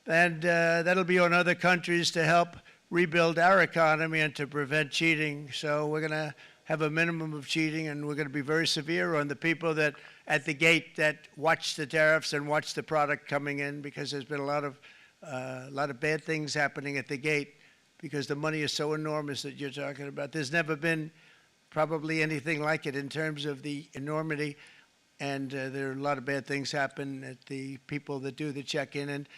And that'll be on other countries to help rebuild our economy and to prevent cheating. So we're going to have a minimum of cheating, and we're going to be very severe on the people that at the gate that watch the tariffs and watch the product coming in, because there's been a lot of bad things happening at the gate because the money is so enormous that you're talking about. There's never been probably anything like it in terms of the enormity, and there are a lot of bad things happen at the people that do the check-in, and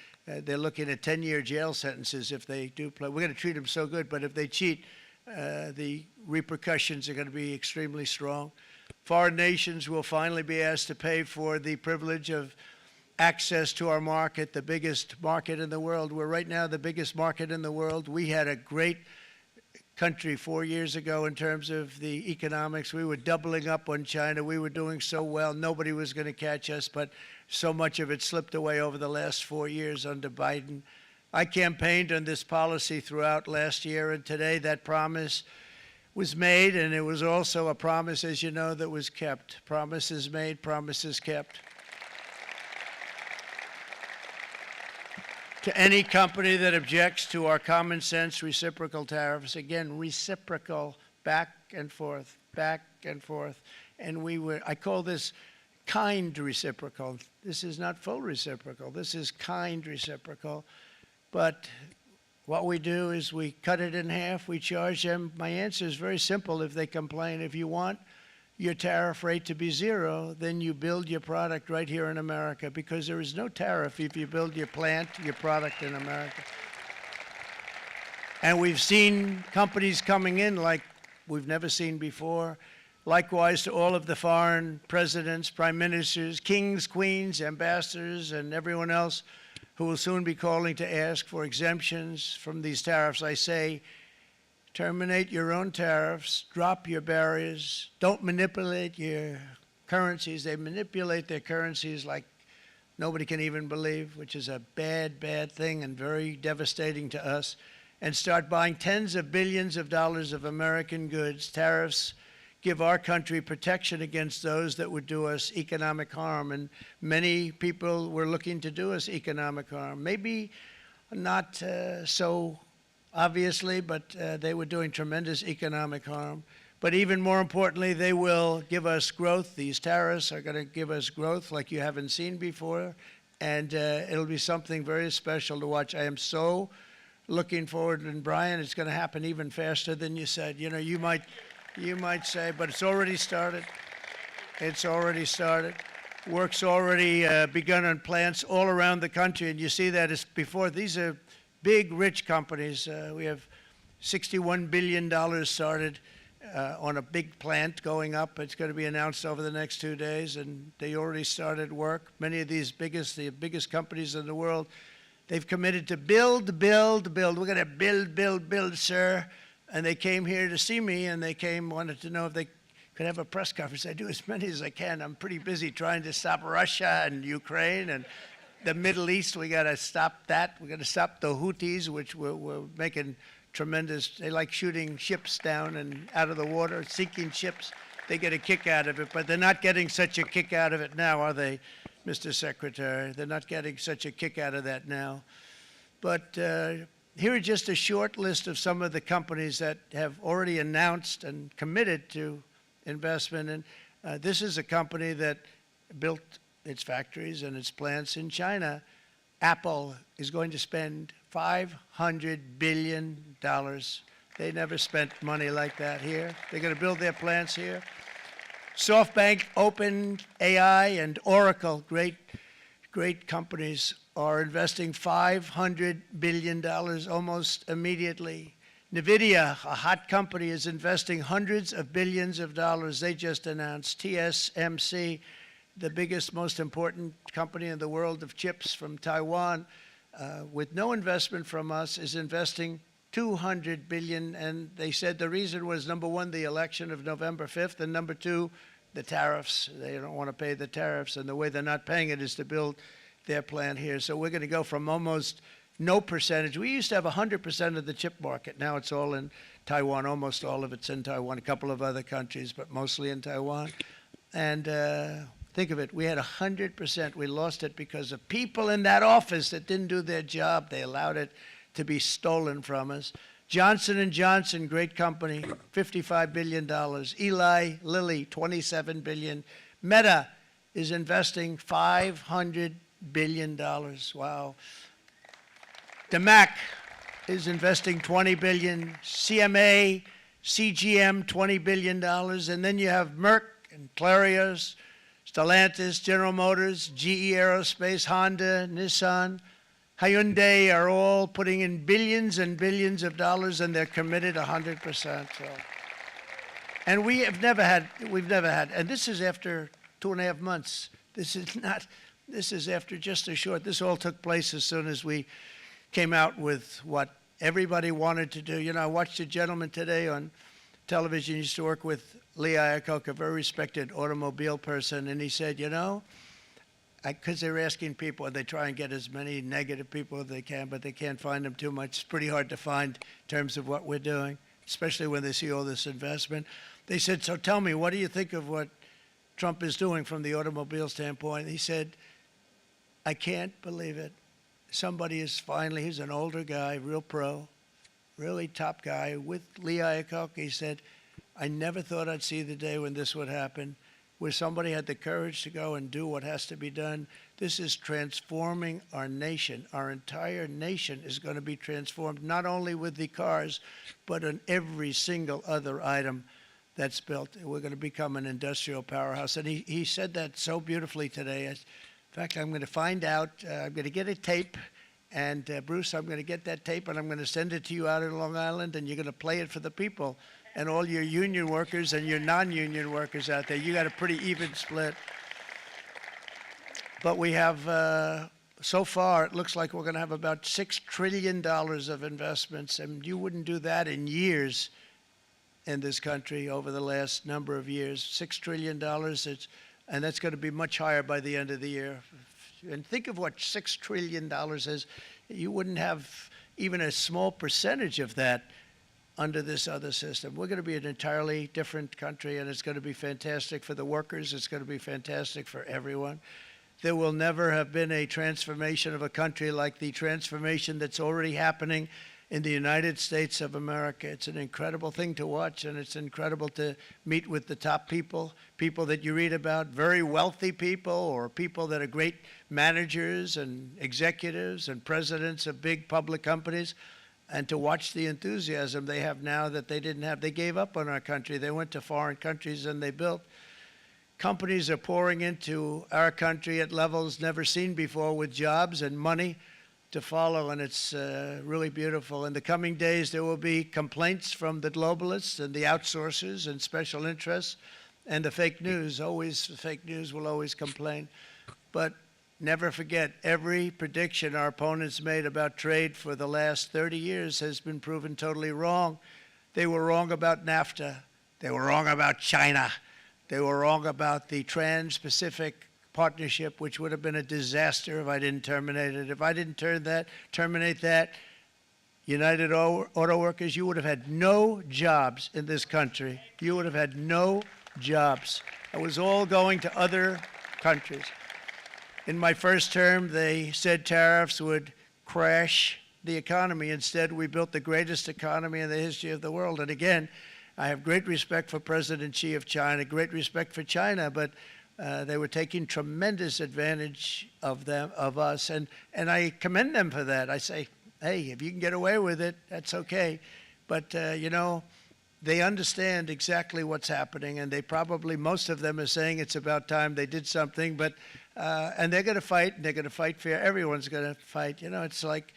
they're looking at 10-year jail sentences if they do play. We're going to treat them so good, but if they cheat, the repercussions are going to be extremely strong. Foreign nations will finally be asked to pay for the privilege of access to our market, the biggest market in the world. We're right now the biggest market in the world. We had a great country 4 years ago in terms of the economics. We were doubling up on China. We were doing so well. Nobody was going to catch us, but so much of it slipped away over the last 4 years under Biden. I campaigned on this policy throughout last year, and today that promise was made, and it was also a promise, as you know, that was kept. Promises made, promises kept. To any company that objects to our common sense reciprocal tariffs, again, reciprocal, back and forth, back and forth. And I call this kind reciprocal. This is not full reciprocal. This is kind reciprocal. But what we do is we cut it in half. We charge them. My answer is very simple if they complain. If you want your tariff rate to be zero, then you build your product right here in America, because there is no tariff if you build your plant, your product in America. And we've seen companies coming in like we've never seen before. Likewise to all of the foreign presidents, prime ministers, kings, queens, ambassadors, and everyone else who will soon be calling to ask for exemptions from these tariffs. I say, terminate your own tariffs, drop your barriers, don't manipulate your currencies. They manipulate their currencies like nobody can even believe, which is a bad, bad thing and very devastating to us. And start buying tens of billions of dollars of American goods. Tariffs give our country protection against those that would do us economic harm. And many people were looking to do us economic harm. Maybe not so obviously, but they were doing tremendous economic harm. But even more importantly, they will give us growth. These tariffs are going to give us growth like you haven't seen before, and it'll be something very special to watch. I am so looking forward, and Brian, it's going to happen even faster than you said. You know, you might say, but it's already started. It's already started. Work's already begun on plants all around the country, and you see that as before. These are big, rich companies. We have $61 billion started on a big plant going up. It's going to be announced over the next 2 days, and they already started work. Many of these the biggest companies in the world, they've committed to build, build, build. We're going to build, build, build, sir. And they came here to see me, and they wanted to know if they could have a press conference. I do as many as I can. I'm pretty busy trying to stop Russia and Ukraine and the Middle East. We got to stop that. We got to stop the Houthis, which we're making tremendous. They like shooting ships down and out of the water, sinking ships. They get a kick out of it, but they're not getting such a kick out of it now, are they, Mr. Secretary? They're not getting such a kick out of that now. But here are just a short list of some of the companies that have already announced and committed to investment. And this is a company that built its factories and its plants in China. Apple is going to spend $500 billion. They never spent money like that here. They're going to build their plants here. SoftBank, OpenAI, and Oracle, great companies, are investing $500 billion almost immediately. NVIDIA, a hot company, is investing hundreds of billions of dollars. They just announced. TSMC, the biggest, most important company in the world of chips from Taiwan, with no investment from us, is investing $200 billion. And they said the reason was, number one, the election of November 5th, and number two, the tariffs. They don't want to pay the tariffs, and the way they're not paying it is to build their plant here. So we're going to go from almost no percentage. We used to have 100% of the chip market. Now it's all in Taiwan. Almost all of it's in Taiwan, a couple of other countries, but mostly in Taiwan. And think of it, we had 100%. We lost it because of people in that office that didn't do their job. They allowed it to be stolen from us. Johnson & Johnson, great company, $55 billion. Eli Lilly, $27 billion. Meta is investing $500 billion. Wow. DeMac is investing $20 billion. CMA, CGM, $20 billion. And then you have Merck and Clarios, Stellantis, General Motors, GE Aerospace, Honda, Nissan, Hyundai are all putting in billions and billions of dollars, and they're committed 100%. So. And we've never had, and this is after 2.5 months. This is after just a short, this all took place as soon as we came out with what everybody wanted to do. You know, I watched a gentleman today on television, used to work with Lee Iacocca, a very respected automobile person, and he said, you know, because they're asking people, they try and get as many negative people as they can, but they can't find them too much. It's pretty hard to find in terms of what we're doing, especially when they see all this investment. They said, so tell me, what do you think of what Trump is doing from the automobile standpoint? He said, I can't believe it. Somebody is finally, he's an older guy, real pro, really top guy, with Lee Iacocca. He said, I never thought I'd see the day when this would happen, where somebody had the courage to go and do what has to be done. This is transforming our nation. Our entire nation is going to be transformed, not only with the cars, but on every single other item that's built. We're going to become an industrial powerhouse. And he said that so beautifully today. In fact, I'm going to find out, I'm going to get a tape, and Bruce, I'm going to get that tape, and I'm going to send it to you out in Long Island, and you're going to play it for the people. And all your union workers and your non-union workers out there, you got a pretty even split. But we have, so far, it looks like we're going to have about $6 trillion of investments, and you wouldn't do that in years in this country over the last number of years. $6 trillion, and that's going to be much higher by the end of the year. And think of what $6 trillion is. You wouldn't have even a small percentage of that under this other system. We're going to be an entirely different country, and it's going to be fantastic for the workers. It's going to be fantastic for everyone. There will never have been a transformation of a country like the transformation that's already happening in the United States of America. It's an incredible thing to watch, and it's incredible to meet with the top people, people that you read about, very wealthy people, or people that are great managers and executives and presidents of big public companies, and to watch the enthusiasm they have now that they didn't have. They gave up on our country. They went to foreign countries and they built. Companies are pouring into our country at levels never seen before with jobs and money. to follow, and it's really beautiful. In the coming days, there will be complaints from the globalists and the outsourcers and special interests and the fake news. Always, the fake news will always complain. But never forget, every prediction our opponents made about trade for the last 30 years has been proven totally wrong. They were wrong about NAFTA. They were wrong about China. They were wrong about the Trans-Pacific Partnership, which would have been a disaster if I didn't terminate it. If I didn't terminate that, United Auto Workers, you would have had no jobs in this country. You would have had no jobs. It was all going to other countries. In my first term, they said tariffs would crash the economy. Instead, we built the greatest economy in the history of the world. And again, I have great respect for President Xi of China, great respect for China, but they were taking tremendous advantage of us, and I commend them for that. I say, hey, if you can get away with it, that's okay. But, you know, they understand exactly what's happening, and they probably, most of them are saying it's about time they did something, but, and they're going to fight, and they're going to fight fair. Everyone's going to fight. You know, it's like,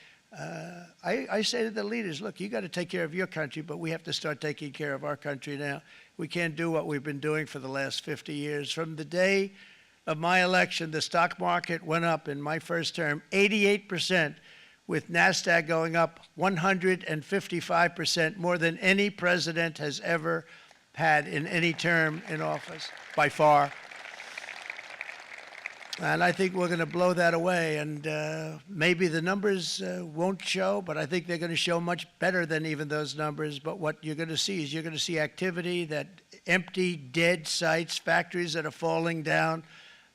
I say to the leaders, look, you got to take care of your country, but we have to start taking care of our country now. We can't do what we've been doing for the last 50 years. From the day of my election, the stock market went up in my first term 88%, with NASDAQ going up 155%, more than any president has ever had in any term in office, by far. And I think we're going to blow that away. And maybe the numbers won't show, but I think they're going to show much better than even those numbers. But what you're going to see is you're going to see activity, that empty, dead sites, factories that are falling down.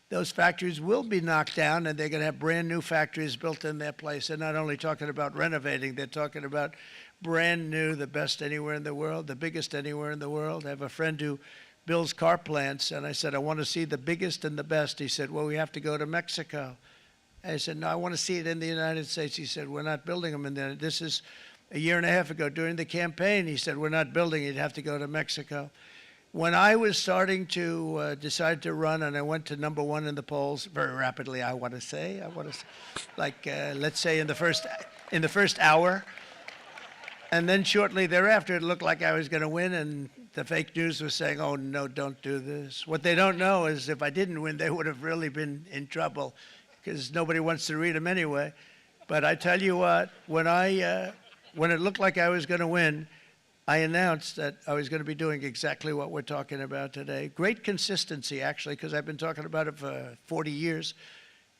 Those factories will be knocked down, and they're going to have brand new factories built in their place. They're not only talking about renovating, they're talking about brand new, the best anywhere in the world, the biggest anywhere in the world. I have a friend who builds car plants, and I said, I want to see the biggest and the best. He said, well, we have to go to Mexico. I said, no, I want to see it in the United States. He said, we're not building them in there. This is a year and a half ago during the campaign. He said, we're not building it. You'd have to go to Mexico. When I was starting to decide to run, and I went to #1 in the polls very rapidly, I want to say, like, let's say in the first hour, and then shortly thereafter, it looked like I was going to win, and the fake news was saying, oh, no, don't do this. What they don't know is if I didn't win, they would have really been in trouble, because nobody wants to read them anyway. But I tell you what, when it looked like I was going to win, I announced that I was going to be doing exactly what we're talking about today. Great consistency, actually, because I've been talking about it for 40 years,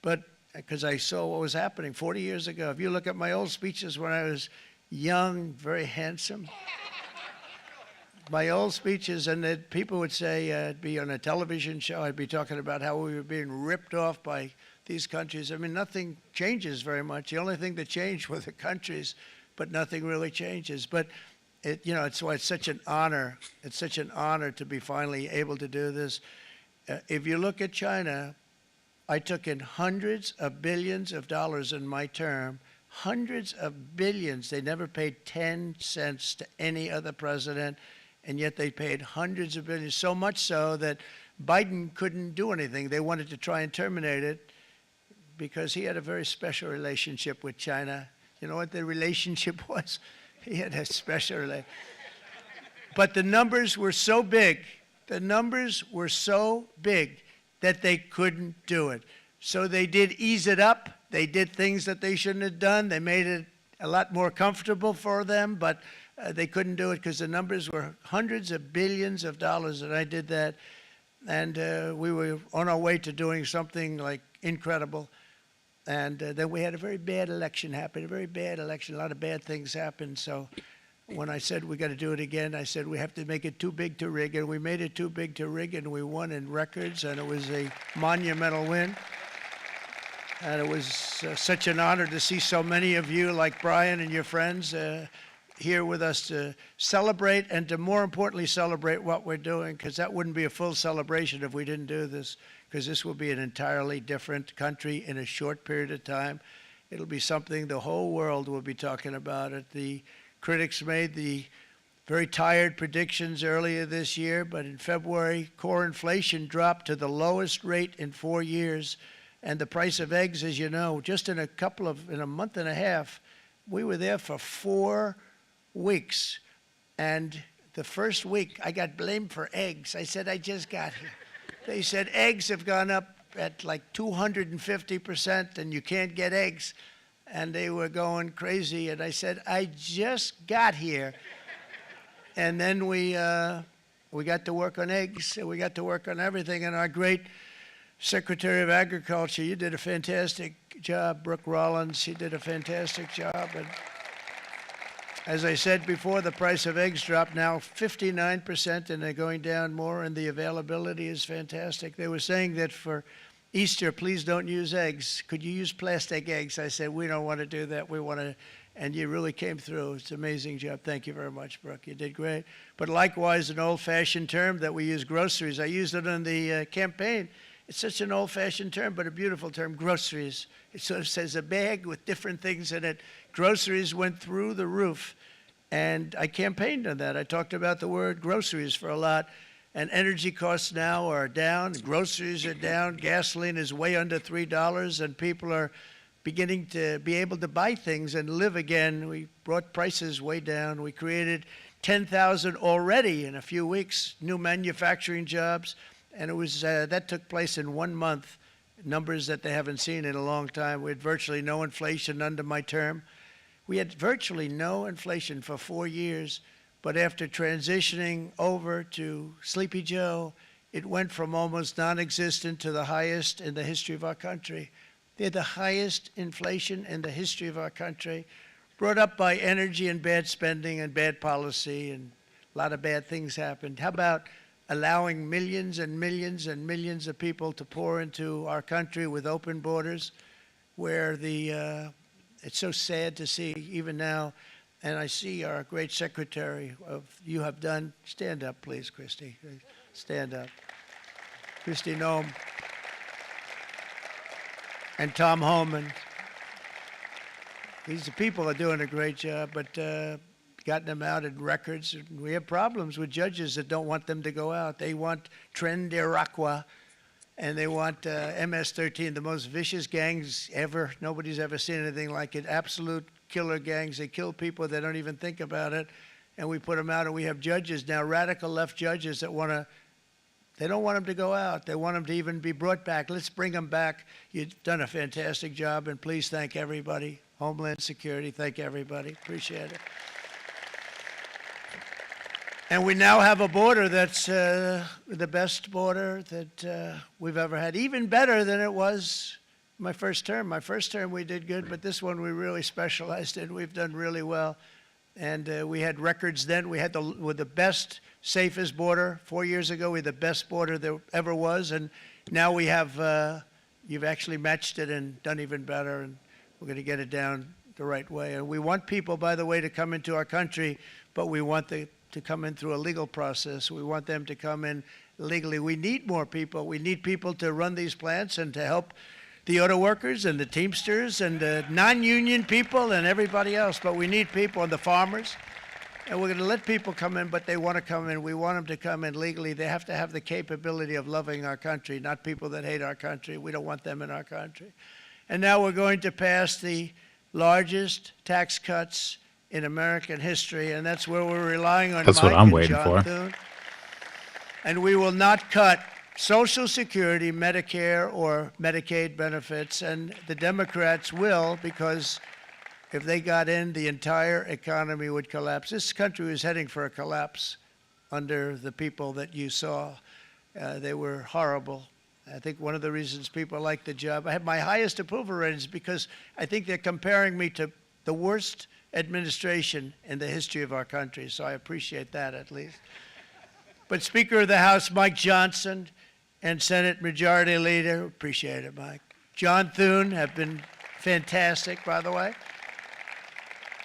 but because I saw what was happening 40 years ago. If you look at my old speeches when I was young, very handsome, my old speeches, and that people would say, I'd be on a television show, I'd be talking about how we were being ripped off by these countries. I mean, nothing changes very much. The only thing that changed were the countries, but nothing really changes. But you know, it's why it's such an honor. It's such an honor to be finally able to do this. If you look at China, I took in hundreds of billions of dollars in my term, hundreds of billions. They never paid 10 cents to any other president, and yet they paid hundreds of billions, so much so that Biden couldn't do anything. They wanted to try and terminate it because he had a very special relationship with China. You know what the relationship was? He had a special relationship. But the numbers were so big, that they couldn't do it. So they did ease it up. They did things that they shouldn't have done. They made it a lot more comfortable for them, but they couldn't do it because the numbers were hundreds of billions of dollars, and I did that. And we were on our way to doing something like incredible. And then we had a very bad election happen, a very bad election. A lot of bad things happened. So when I said we got to do it again, I said we have to make it too big to rig. And we made it too big to rig, and we won in records, and it was a monumental win. And it was such an honor to see so many of you, like Brian and your friends, here with us to celebrate, and to more importantly celebrate what we're doing, because that wouldn't be a full celebration if we didn't do this, because this will be an entirely different country in a short period of time. It'll be something the whole world will be talking about it. The critics made the very tired predictions earlier this year, but in February, core inflation dropped to the lowest rate in 4 years. And the price of eggs, as you know, just in a month and a half, we were there for 4 weeks. And the first week, I got blamed for eggs. I said, I just got here. They said, eggs have gone up at like 250%, and you can't get eggs. And they were going crazy. And I said, I just got here. And then we got to work on eggs, and we got to work on everything. And our great Secretary of Agriculture, you did a fantastic job. Brooke Rollins, she did a fantastic job. And as I said before, the price of eggs dropped now 59%, and they're going down more, and the availability is fantastic. They were saying that for Easter, please don't use eggs. Could you use plastic eggs? I said, we don't want to do that. We want to, and you really came through. It's an amazing job. Thank you very much, Brooke. You did great. But likewise, an old-fashioned term that we use, groceries. I used it in the campaign. It's such an old-fashioned term, but a beautiful term, groceries. It sort of says a bag with different things in it. Groceries went through the roof, and I campaigned on that. I talked about the word groceries for a lot, and energy costs now are down. Groceries are down. Gasoline is way under $3, and people are beginning to be able to buy things and live again. We brought prices way down. We created 10,000 already in a few weeks, new manufacturing jobs. And it was that took place in 1 month, numbers that they haven't seen in a long time. We had virtually no inflation under my term. We had virtually no inflation for 4 years, but after transitioning over to Sleepy Joe, it went from almost non-existent to the highest in the history of our country. They're the highest inflation in the history of our country, brought up by energy and bad spending and bad policy, and a lot of bad things happened. How about allowing millions and millions and millions of people to pour into our country with open borders, where it's so sad to see even now, and I see our great secretary you have done. Stand up, please, Christy. Stand up. Christy Noem and Tom Homan. These people are doing a great job, but gotten them out in records. We have problems with judges that don't want them to go out. They want Tren de Aragua, and they want MS-13, the most vicious gangs ever. Nobody's ever seen anything like it. Absolute killer gangs. They kill people. They don't even think about it. And we put them out, and we have judges now, radical left judges that they don't want them to go out. They want them to even be brought back. Let's bring them back. You've done a fantastic job, and please thank everybody. Homeland Security, thank everybody. Appreciate it. And we now have a border that's the best border that we've ever had, even better than it was my first term. My first term we did good, but this one we really specialized in. We've done really well. And we had records then. We had the best, safest border. 4 years ago, we had the best border there ever was. And now we have, you've actually matched it and done even better. And we're going to get it down the right way. And we want people, by the way, to come into our country, but we want to come in through a legal process. We want them to come in legally. We need more people. We need people to run these plants and to help the auto workers and the Teamsters and the non-union people and everybody else. But we need people and the farmers. And we're going to let people come in, but they want to come in. We want them to come in legally. They have to have the capability of loving our country, not people that hate our country. We don't want them in our country. And now we're going to pass the largest tax cuts in American history, and that's where we're relying on That's Mike what I'm and waiting John for. Thune. And we will not cut Social Security, Medicare, or Medicaid benefits, and the Democrats will, because if they got in, the entire economy would collapse. This country was heading for a collapse under the people that you saw. They were horrible. I think one of the reasons people like the job, I have my highest approval ratings because I think they're comparing me to the worst administration in the history of our country, so I appreciate that at least. But Speaker of the House Mike Johnson and Senate Majority Leader, appreciate it, Mike. John Thune have been fantastic, by the way.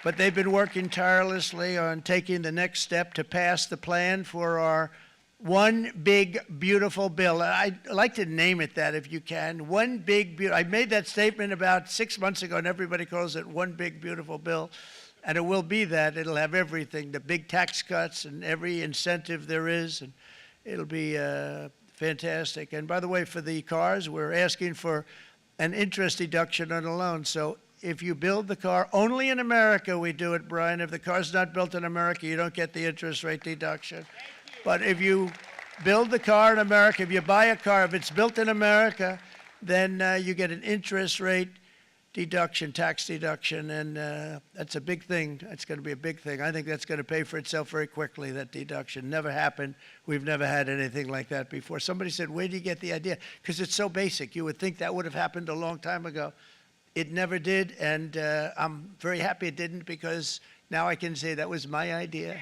But they've been working tirelessly on taking the next step to pass the plan for our one big, beautiful bill. I'd like to name it that if you can. One big, beautiful. I made that statement about 6 months ago, and everybody calls it one big, beautiful bill. And it will be that. It'll have everything, the big tax cuts and every incentive there is. And it'll be fantastic. And by the way, for the cars, we're asking for an interest deduction on a loan. So if you build the car, only in America we do it, Brian. If the car's not built in America, you don't get the interest rate deduction. But if you build the car in America, if you buy a car, if it's built in America, then you get an interest rate deduction, tax deduction, and that's a big thing. That's going to be a big thing. I think that's going to pay for itself very quickly, that deduction. Never happened. We've never had anything like that before. Somebody said, where do you get the idea? Because it's so basic. You would think that would have happened a long time ago. It never did, and I'm very happy it didn't, because now I can say that was my idea.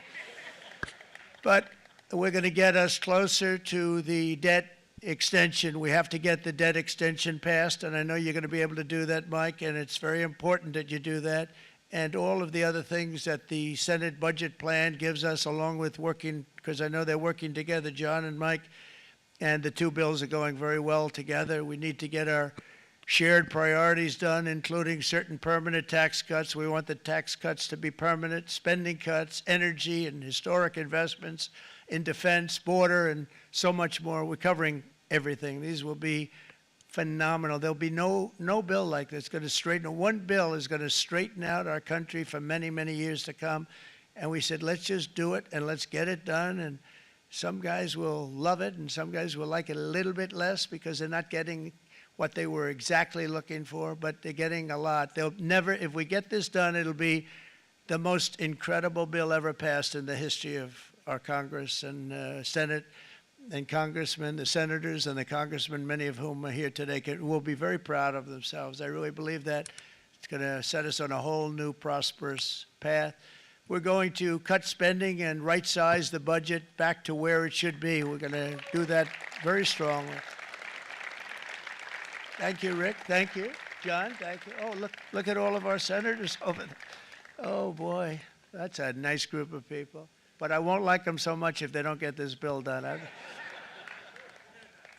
But we're going to get us closer to the debt extension. We have to get the debt extension passed, and I know you're going to be able to do that, Mike, and it's very important that you do that. And all of the other things that the Senate budget plan gives us, along with working, because I know they're working together, John and Mike, and the two bills are going very well together. We need to get our shared priorities done, including certain permanent tax cuts. We want the tax cuts to be permanent, spending cuts, energy and historic investments in defense, border, and so much more. We're covering everything. These will be phenomenal. There'll be no bill like this going to straighten. One bill is going to straighten out our country for many, many years to come. And we said, let's just do it and let's get it done. And some guys will love it and some guys will like it a little bit less because they're not getting what they were exactly looking for, but they're getting a lot. They'll never, if we get this done, it'll be the most incredible bill ever passed in the history of our Congress and Senate and congressmen, the senators and the congressmen, many of whom are here today, will be very proud of themselves. I really believe that. It's going to set us on a whole new prosperous path. We're going to cut spending and right-size the budget back to where it should be. We're going to do that very strongly. Thank you, Rick. Thank you. John, thank you. Oh, look at all of our senators over there. Oh, boy, that's a nice group of people. But I won't like them so much if they don't get this bill done.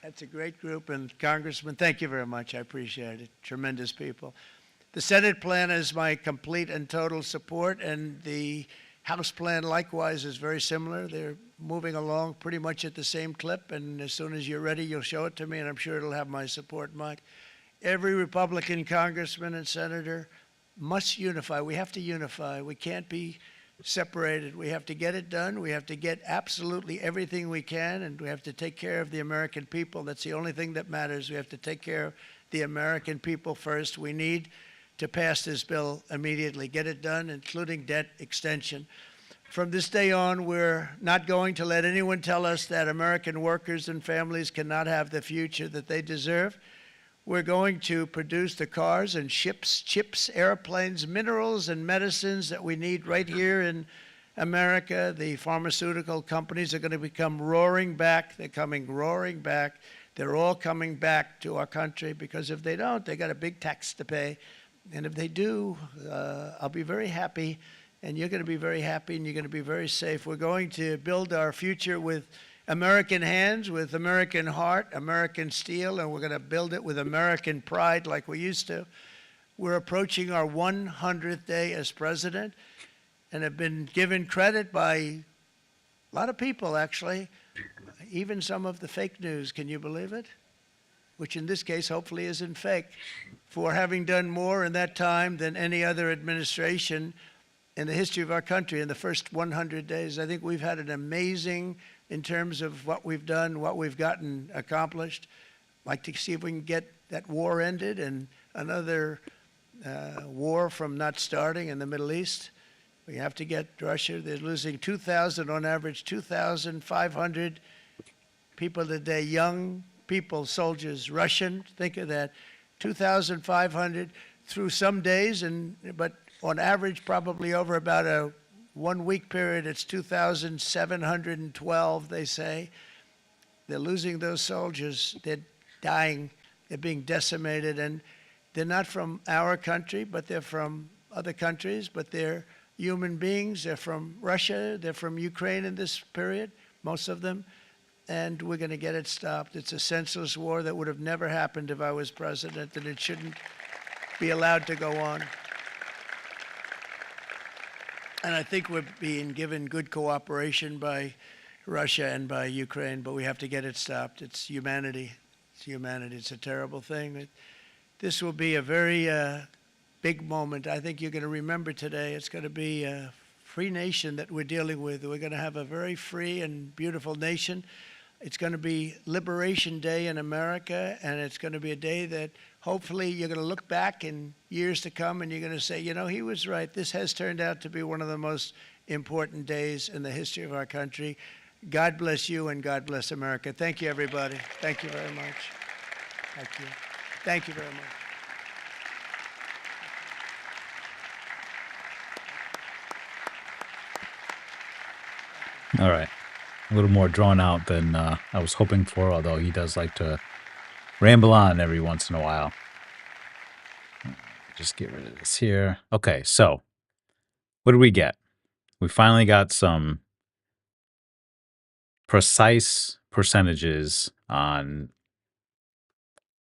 That's a great group, and Congressman, thank you very much. I appreciate it. Tremendous people. The Senate plan is my complete and total support, and the House plan likewise is very similar. They're moving along pretty much at the same clip, and as soon as you're ready, you'll show it to me, and I'm sure it'll have my support, Mike. Every Republican congressman and senator must unify. We have to unify. We can't be separated. We have to get it done. We have to get absolutely everything we can, and we have to take care of the American people. That's the only thing that matters. We have to take care of the American people first. We need to pass this bill immediately, get it done, including debt extension. From this day on, we're not going to let anyone tell us that American workers and families cannot have the future that they deserve. We're going to produce the cars and ships, chips, airplanes, minerals, and medicines that we need right here in America. The pharmaceutical companies are going to become roaring back. They're coming roaring back. They're all coming back to our country because if they don't, they got a big tax to pay. And if they do, I'll be very happy, and you're going to be very happy, and you're going to be very safe. We're going to build our future with American hands, with American heart, American steel, and we're going to build it with American pride like we used to. We're approaching our 100th day as president and have been given credit by a lot of people, actually, even some of the fake news. Can you believe it? Which in this case hopefully isn't fake, for having done more in that time than any other administration in the history of our country in the first 100 days. I think we've had an amazing, in terms of what we've done, what we've gotten accomplished. I'd like to see if we can get that war ended and another war from not starting in the Middle East. We have to get Russia. They're losing 2,000 on average, 2,500 people a day, young people, soldiers, Russian, think of that, 2,500 through some days, but on average, probably over about a 1 week period, it's 2,712, they say. They're losing those soldiers. They're dying. They're being decimated. And they're not from our country, but they're from other countries. But they're human beings. They're from Russia. They're from Ukraine in this period, most of them. And we're going to get it stopped. It's a senseless war that would have never happened if I was president, and it shouldn't be allowed to go on. And I think we're being given good cooperation by Russia and by Ukraine, but we have to get it stopped. It's humanity. It's humanity. It's a terrible thing. This will be a very big moment. I think you're going to remember today. It's going to be a free nation that we're dealing with. We're going to have a very free and beautiful nation. It's going to be Liberation Day in America, and it's going to be a day that hopefully you're going to look back in years to come and you're going to say, you know, he was right. This has turned out to be one of the most important days in the history of our country. God bless you and God bless America. Thank you, everybody. Thank you very much. Thank you. Thank you very much. All right. A little more drawn out than I was hoping for, although he does like to ramble on every once in a while. Just get rid of this here. Okay, so what did we get? We finally got some precise percentages on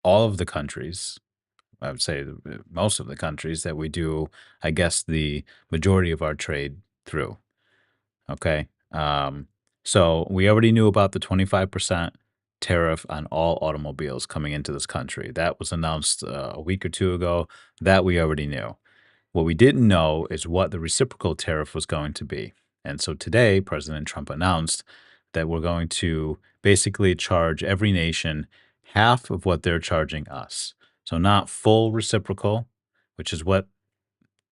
all of the countries. I would say most of the countries that we do, I guess, the majority of our trade through. Okay. So we already knew about the 25% tariff on all automobiles coming into this country. That was announced a week or two ago. That we already knew. What we didn't know is what the reciprocal tariff was going to be. And so today, President Trump announced that we're going to basically charge every nation half of what they're charging us. So not full reciprocal, which is what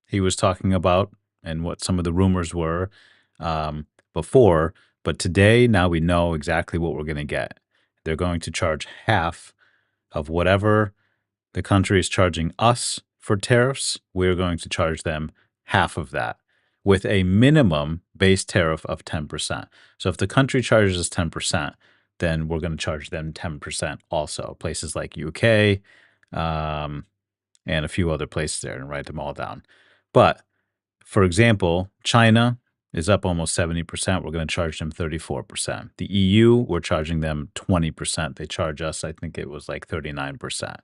he was talking about and what some of the rumors were before. But today, now we know exactly what we're going to get. They're going to charge half of whatever the country is charging us for tariffs. We're going to charge them half of that with a minimum base tariff of 10%. So if the country charges us 10%, then we're going to charge them 10% also. Places like UK and a few other places there, and write them all down. But for example, China is up almost 70%. We're going to charge them 34%. The EU, we're charging them 20%. They charge us, I think it was like 39%.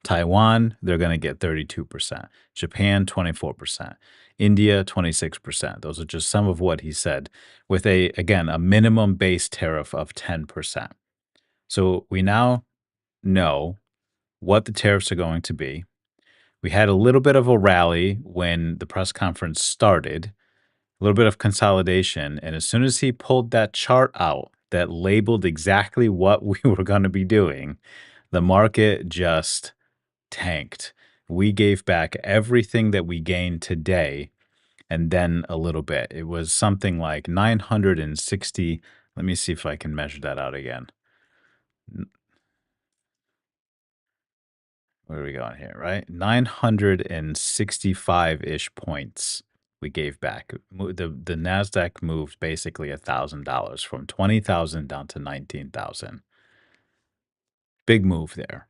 Taiwan, they're going to get 32%. Japan, 24%. India, 26%. Those are just some of what he said, with again, a minimum base tariff of 10%. So we now know what the tariffs are going to be. We had a little bit of a rally when the press conference started, a little bit of consolidation. And as soon as he pulled that chart out that labeled exactly what we were going to be doing, the market just tanked. We gave back everything that we gained today and then a little bit. It was something like 960. Let me see if I can measure that out again. Where are we going here, right? 965-ish points we gave back. The NASDAQ moved basically $1,000 from 20,000 down to 19,000. Big move there.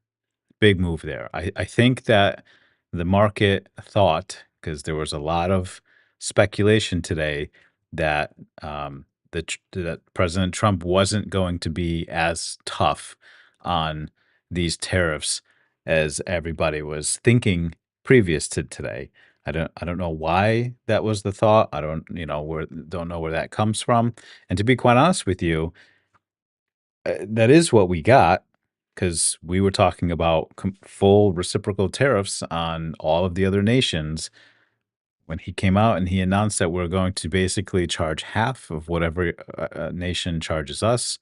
Big move there. I think that the market thought, because there was a lot of speculation today, that that President Trump wasn't going to be as tough on these tariffs as everybody was thinking previous to today. I don't know why that was the thought. I don't know where that comes from. And to be quite honest with you, that is what we got, because we were talking about full reciprocal tariffs on all of the other nations. When he came out and he announced that we're going to basically charge half of whatever nation charges us,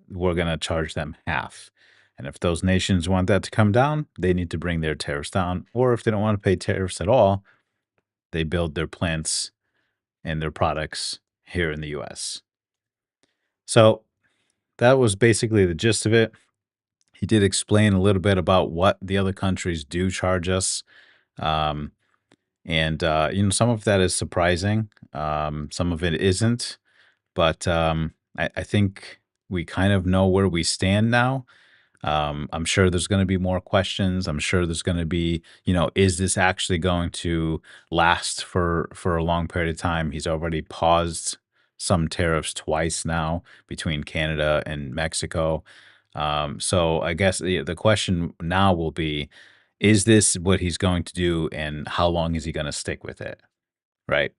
we're going to charge them half. And if those nations want that to come down, they need to bring their tariffs down. Or if they don't want to pay tariffs at all, they build their plants and their products here in the US. So that was basically the gist of it. He did explain a little bit about what the other countries do charge us. And some of that is surprising. Some of it isn't. But I think we kind of know where we stand now. I'm sure there's going to be more questions. I'm sure there's going to be, is this actually going to last for a long period of time? He's already paused some tariffs twice now between Canada and Mexico. So I guess the question now will be, is this what he's going to do, and how long is he going to stick with it? Right.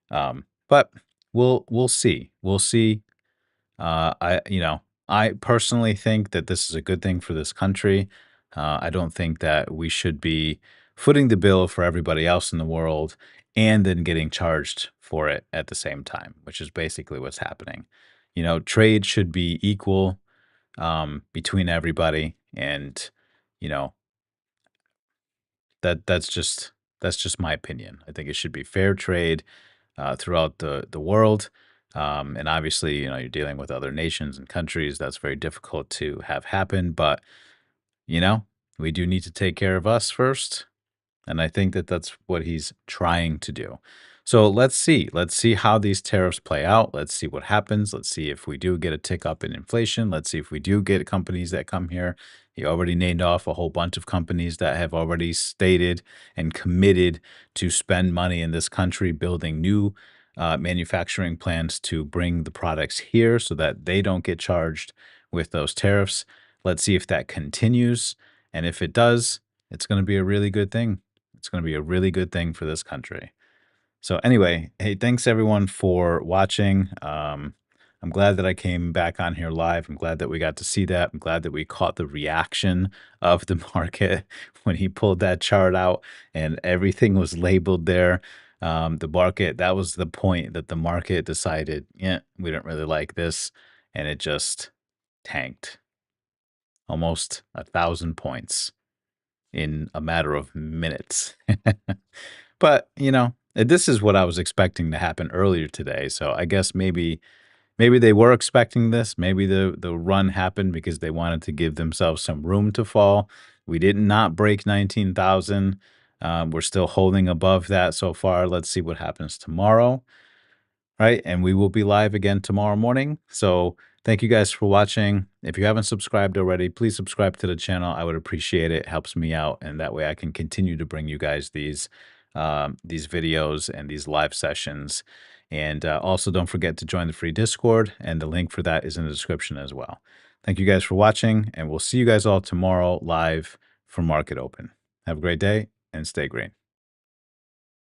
But we'll see. We'll see. I personally think that this is a good thing for this country. I don't think that we should be footing the bill for everybody else in the world and then getting charged for it at the same time, which is basically what's happening. Trade should be equal between everybody, and you know that's just my opinion. I think it should be fair trade throughout the world. And obviously, you're dealing with other nations and countries. That's very difficult to have happen. But, you know, we do need to take care of us first. And I think that that's what he's trying to do. So let's see. Let's see how these tariffs play out. Let's see what happens. Let's see if we do get a tick up in inflation. Let's see if we do get companies that come here. He already named off a whole bunch of companies that have already stated and committed to spend money in this country building new manufacturing plants to bring the products here so that they don't get charged with those tariffs. Let's see if that continues. And if it does, it's going to be a really good thing. It's going to be a really good thing for this country. So anyway, hey, thanks everyone for watching. I'm glad that I came back on here live. I'm glad that we got to see that. I'm glad that we caught the reaction of the market when he pulled that chart out and everything was labeled there. The market, that was the point that the market decided, yeah, we don't really like this. And it just tanked almost 1,000 points in a matter of minutes. But, this is what I was expecting to happen earlier today. So I guess maybe they were expecting this. Maybe the run happened because they wanted to give themselves some room to fall. We did not break 19,000. We're still holding above that so far. Let's see what happens tomorrow. Right? And we will be live again tomorrow morning. So thank you guys for watching. If you haven't subscribed already, please subscribe to the channel. I would appreciate it. It helps me out. And that way I can continue to bring you guys these videos and these live sessions. And also don't forget to join the free Discord. And the link for that is in the description as well. Thank you guys for watching. And we'll see you guys all tomorrow live for Market Open. Have a great day and stay green.